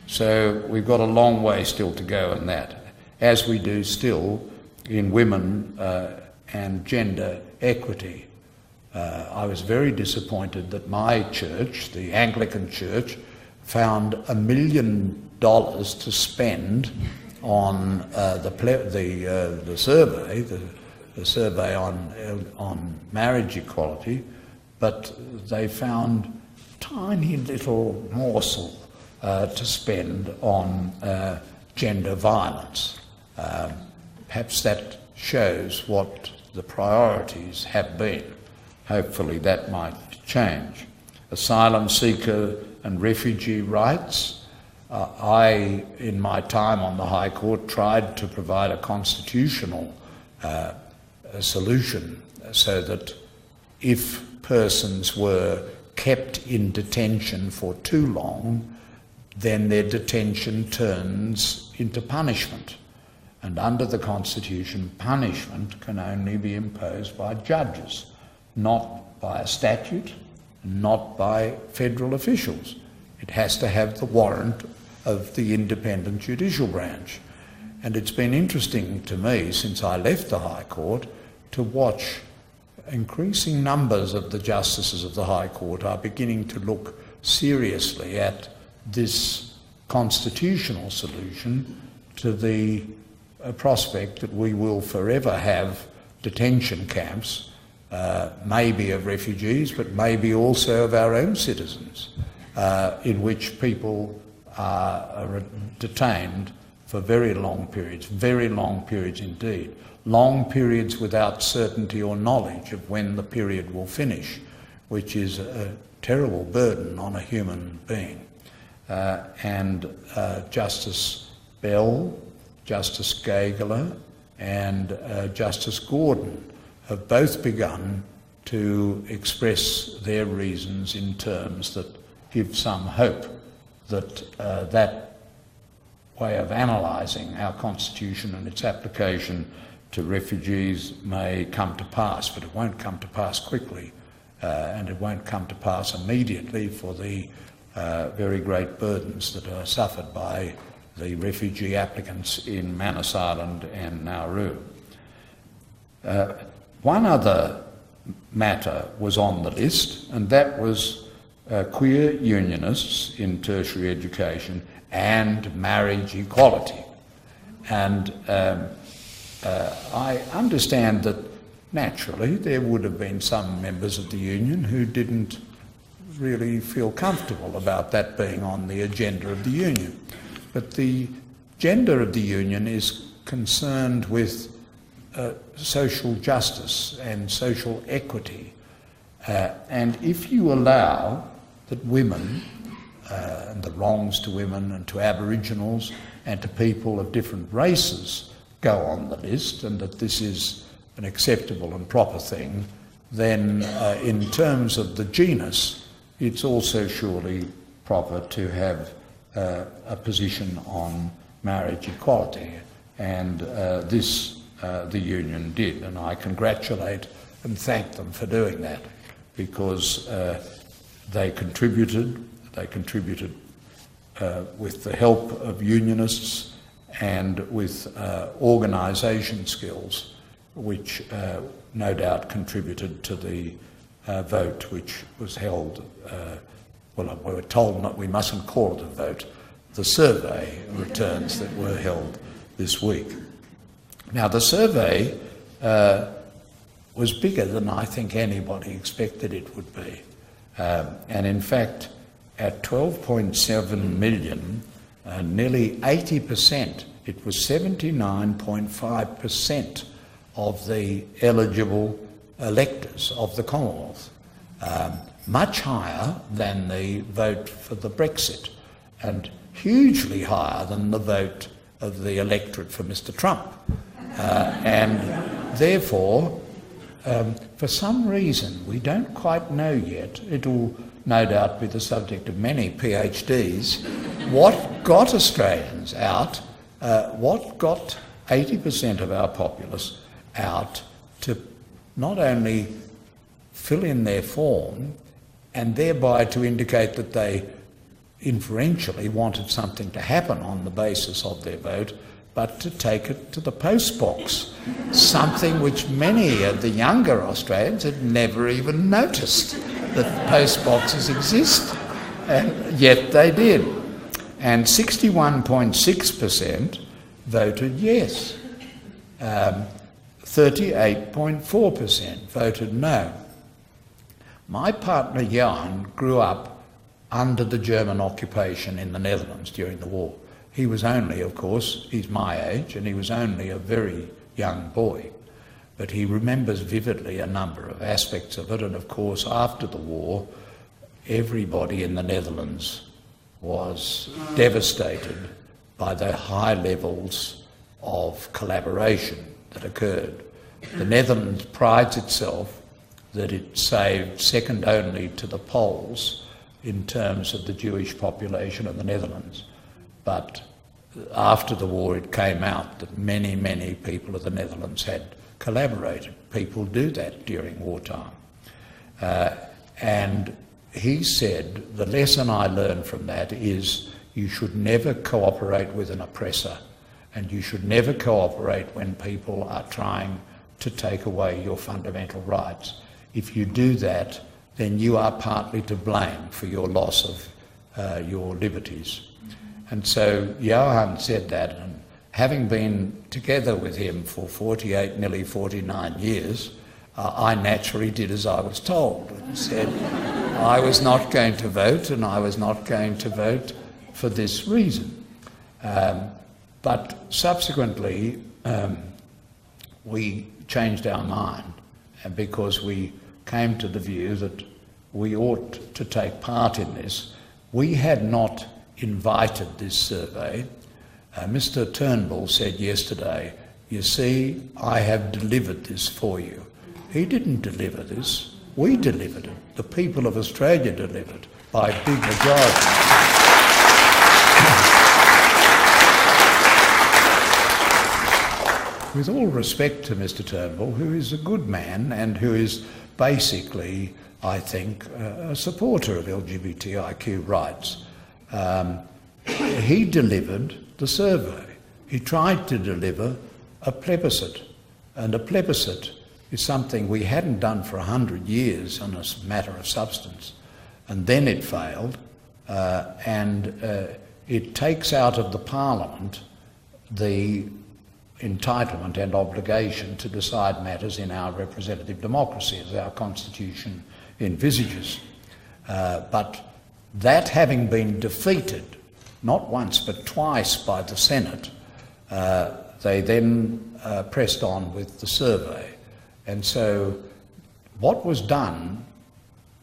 So we've got a long way still to go in that, as we do still in women and gender equity. I was very disappointed that my church, the Anglican Church, found $1 million to spend on the survey on marriage equality, but they found a tiny little morsel to spend on gender violence. Perhaps that shows what the priorities have been. Hopefully that might change. Asylum seeker and refugee rights. I, in my time on the High Court, tried to provide a constitutional solution so that if persons were kept in detention for too long, then their detention turns into punishment. And under the Constitution, punishment can only be imposed by judges, not by a statute, not by federal officials. It has to have the warrant of the independent judicial branch. And it's been interesting to me since I left the High Court to watch increasing numbers of the justices of the High Court are beginning to look seriously at this constitutional solution to the prospect that we will forever have detention camps, maybe of refugees, but maybe also of our own citizens, in which people are detained for very long periods indeed, long periods without certainty or knowledge of when the period will finish, which is a terrible burden on a human being. And Justice Bell, Justice Gageler and Justice Gordon have both begun to express their reasons in terms that give some hope that that way of analysing our Constitution and its application to refugees may come to pass, but it won't come to pass quickly and it won't come to pass immediately for the very great burdens that are suffered by the refugee applicants in Manus Island and Nauru. One other matter was on the list, and that was queer unionists in tertiary education and marriage equality. And I understand that naturally there would have been some members of the union who didn't really feel comfortable about that being on the agenda of the union. But the agenda of the union is concerned with social justice and social equity. And if you allow that women, and the wrongs to women and to Aboriginals and to people of different races go on the list, and that this is an acceptable and proper thing, then in terms of the genus, it's also surely proper to have a position on marriage equality. And this the union did, and I congratulate and thank them for doing that, because they contributed with the help of unionists and with organisation skills, which no doubt contributed to the vote which was held. Well, we were told that we mustn't call it a vote, the survey returns that were held this week. Now, the survey was bigger than I think anybody expected it would be. And in fact, at 12.7 million, nearly 80%, it was 79.5% of the eligible electors of the Commonwealth, much higher than the vote for the Brexit, and hugely higher than the vote of the electorate for Mr. Trump. And therefore, for some reason, we don't quite know yet, it'll no doubt be the subject of many PhDs. What got Australians out, what got 80% of our populace out to not only fill in their form and thereby to indicate that they inferentially wanted something to happen on the basis of their vote, but to take it to the post box, something which many of the younger Australians had never even noticed that post boxes exist, and yet they did. And 61.6% voted yes. 38.4% voted no. My partner Jan grew up under the German occupation in the Netherlands during the war. He was only, of course, he's my age, and he was only a very young boy. But he remembers vividly a number of aspects of it, and of course, after the war, everybody in the Netherlands was devastated by the high levels of collaboration that occurred. The Netherlands prides itself that it saved second only to the Poles in terms of the Jewish population of the Netherlands. But after the war it came out that many, many people of the Netherlands had collaborated. People do that during wartime. And he said, the lesson I learned from that is you should never cooperate with an oppressor, and you should never cooperate when people are trying to take away your fundamental rights. If you do that, then you are partly to blame for your loss of your liberties. And so Johan said that, and having been together with him for 48, nearly 49 years, I naturally did as I was told and said I was not going to vote, and I was not going to vote for this reason. But subsequently we changed our mind, and because we came to the view that we ought to take part in this. We had not invited this survey. Mr. Turnbull said yesterday, you see, I have delivered this for you. He didn't deliver this, we delivered it. The people of Australia delivered by a big majority. With all respect to Mr. Turnbull, who is a good man and who is basically, I think, a supporter of LGBTIQ rights, he delivered the survey. He tried to deliver a plebiscite, and a plebiscite is something we hadn't done for 100 years on a matter of substance, and then it failed, and it takes out of the Parliament the entitlement and obligation to decide matters in our representative democracy, as our constitution envisages. But that having been defeated, not once but twice by the Senate, they then pressed on with the survey. And so what was done,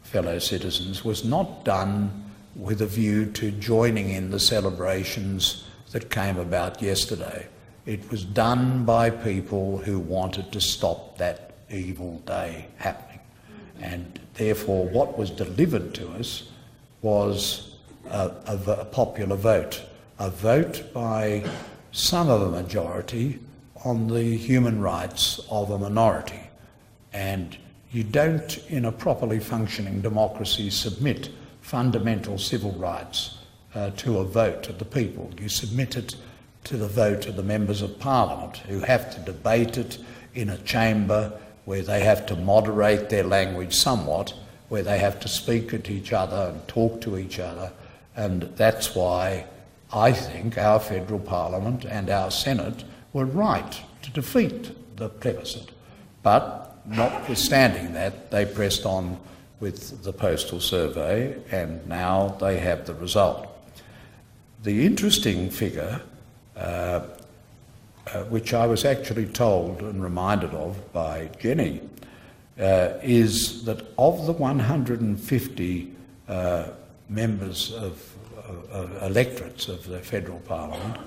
fellow citizens, was not done with a view to joining in the celebrations that came about yesterday. It was done by people who wanted to stop that evil day happening. And therefore what was delivered to us was a popular vote, a vote by some of a majority on the human rights of a minority. And you don't, in a properly functioning democracy, submit fundamental civil rights to a vote of the people. You submit it to the vote of the members of Parliament, who have to debate it in a chamber where they have to moderate their language somewhat, where they have to speak at each other and talk to each other. And that's why I think our federal Parliament and our Senate were right to defeat the plebiscite. But notwithstanding that, they pressed on with the postal survey, and now they have the result. The interesting figure, which I was actually told and reminded of by Jenny, is that of the 150 members of electorates of the federal parliament,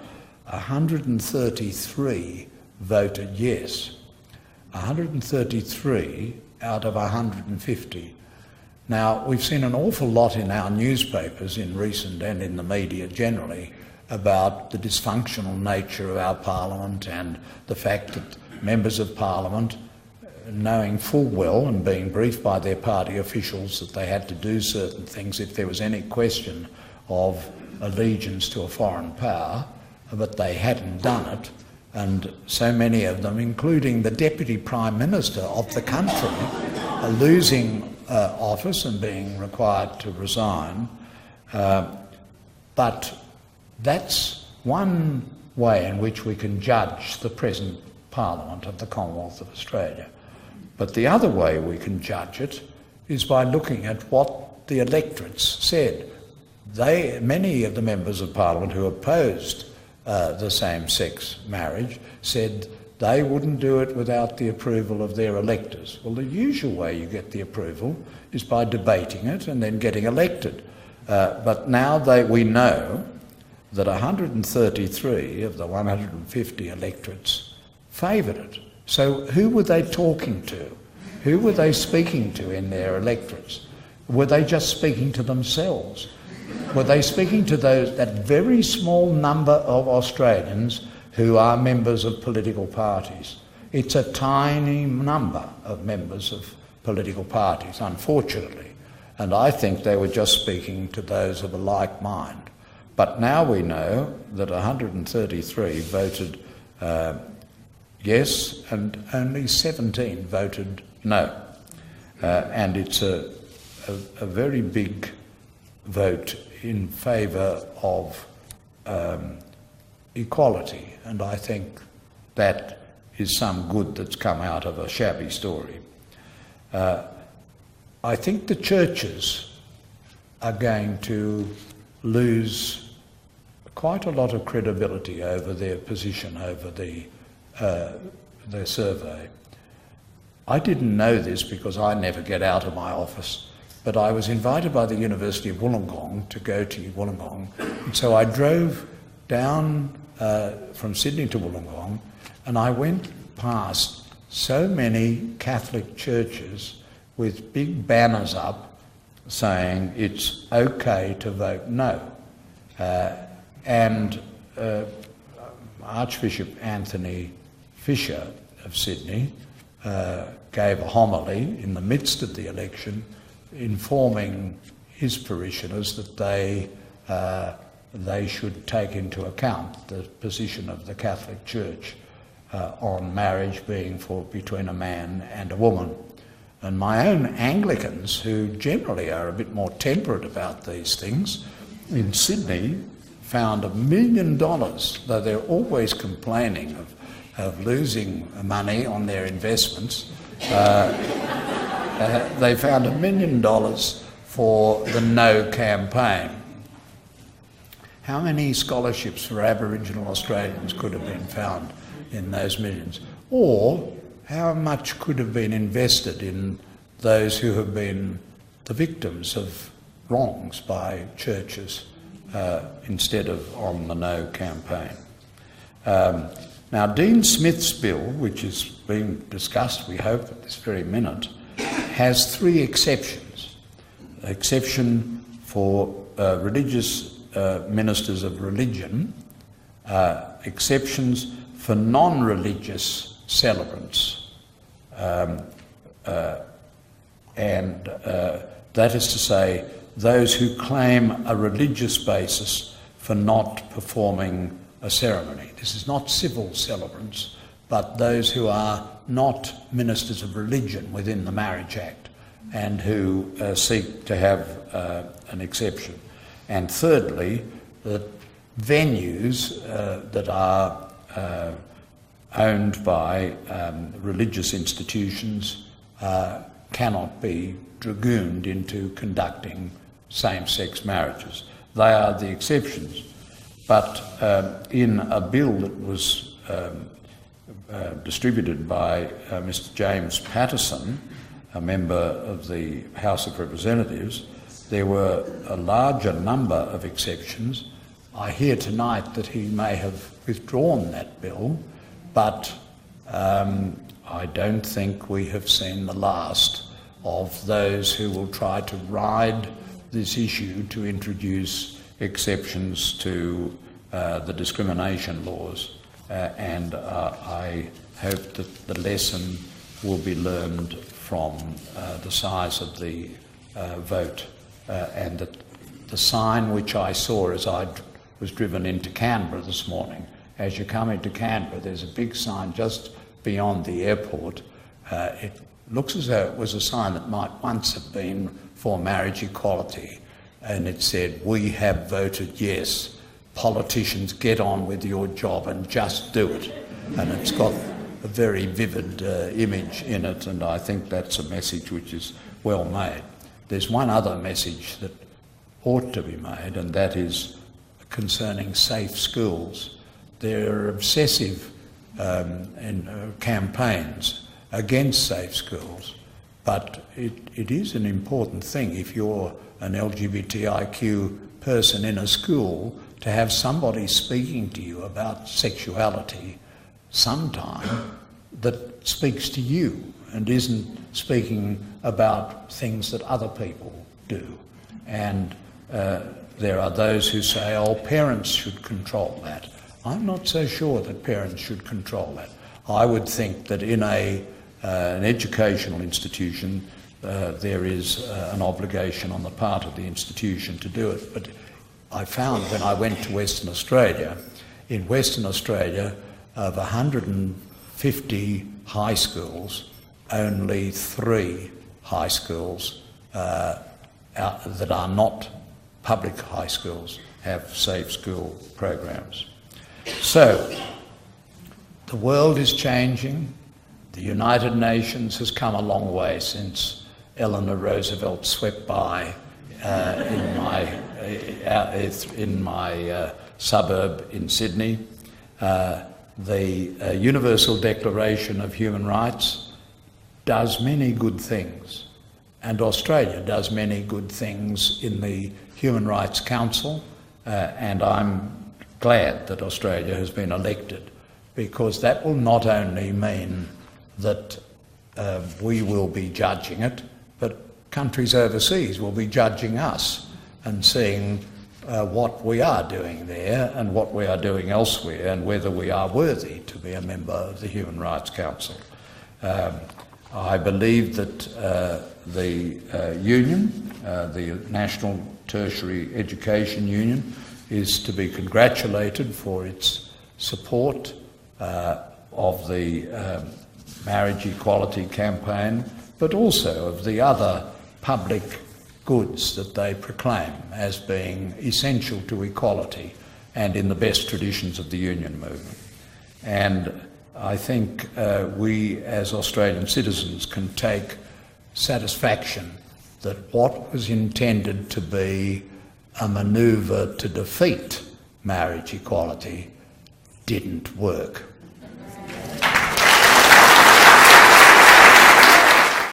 133 voted yes. 133 out of 150. Now, we've seen an awful lot in our newspapers in recent and in the media generally about the dysfunctional nature of our parliament and the fact that members of parliament, knowing full well and being briefed by their party officials that they had to do certain things if there was any question of allegiance to a foreign power, but they hadn't done it, and so many of them, including the Deputy Prime Minister of the country, are losing office and being required to resign. But that's one way in which we can judge the present Parliament of the Commonwealth of Australia. But the other way we can judge it is by looking at what the electorates said. Many of the members of Parliament who opposed the same-sex marriage said they wouldn't do it without the approval of their electors. Well, the usual way you get the approval is by debating it and then getting elected. But now we know that 133 of the 150 electorates favoured it. So who were they talking to? Who were they speaking to in their electorates? Were they just speaking to themselves? Were they speaking to that very small number of Australians who are members of political parties? It's a tiny number of members of political parties, unfortunately, and I think they were just speaking to those of a like mind. But now we know that 133 voted yes and only 17 voted no. And it's a very big vote in favour of equality, and I think that is some good that's come out of a shabby story. I think the churches are going to lose quite a lot of credibility over their position over the survey. I didn't know this because I never get out of my office, but I was invited by the University of Wollongong to go to Wollongong, and so I drove down from Sydney to Wollongong, and I went past so many Catholic churches with big banners up saying it's okay to vote no. And Archbishop Anthony Fisher of Sydney gave a homily in the midst of the election informing his parishioners that they should take into account the position of the Catholic Church on marriage being between a man and a woman. And my own Anglicans, who generally are a bit more temperate about these things, in Sydney found $1 million, though they're always complaining of losing money on their investments. They found $1 million for the No campaign. How many scholarships for Aboriginal Australians could have been found in those millions? Or how much could have been invested in those who have been the victims of wrongs by churches instead of on the No campaign? Now, Dean Smith's bill, which is being discussed, we hope, at this very minute, has 3 exceptions. Exception for religious ministers of religion, exceptions for non-religious celebrants, and that is to say, those who claim a religious basis for not performing a ceremony. This is not civil celebrants, but those who are not ministers of religion within the Marriage Act and who seek to have an exception. And thirdly, that venues that are owned by religious institutions cannot be dragooned into conducting same-sex marriages. They are the exceptions. But in a bill that was distributed by Mr. James Patterson, a member of the House of Representatives, there were a larger number of exceptions. I hear tonight that he may have withdrawn that bill, but I don't think we have seen the last of those who will try to ride this issue to introduce exceptions to the discrimination laws. And I hope that the lesson will be learned from the size of the vote, and that the sign which I saw as I was driven into Canberra this morning, as you come into Canberra, there's a big sign just beyond the airport. It looks as though it was a sign that might once have been for marriage equality, and it said, "We have voted yes. Politicians, get on with your job and just do it." And it's got a very vivid image in it, and I think that's a message which is well made. There's one other message that ought to be made, and that is concerning safe schools. There are obsessive campaigns against safe schools, but it is an important thing, if you're an LGBTIQ person in a school, to have somebody speaking to you about sexuality sometime that speaks to you and isn't speaking about things that other people do. And there are those who say, oh, parents should control that. I'm not so sure that parents should control that. I would think that in an educational institution there is an obligation on the part of the institution to do it. But I found when I went to Western Australia, in Western Australia, of 150 high schools, only 3 high schools that are not public high schools have safe school programs. So, the world is changing. The United Nations has come a long way since Eleanor Roosevelt swept by in my suburb in Sydney. The Universal Declaration of Human Rights does many good things, and Australia does many good things in the Human Rights Council, and I'm glad that Australia has been elected, because that will not only mean that we will be judging it, but countries overseas will be judging us and seeing what we are doing there and what we are doing elsewhere, and whether we are worthy to be a member of the Human Rights Council. I believe that the union, the National Tertiary Education Union, is to be congratulated for its support of the marriage equality campaign, but also of the other public goods that they proclaim as being essential to equality and in the best traditions of the union movement. And I think we as Australian citizens can take satisfaction that what was intended to be a manoeuvre to defeat marriage equality didn't work.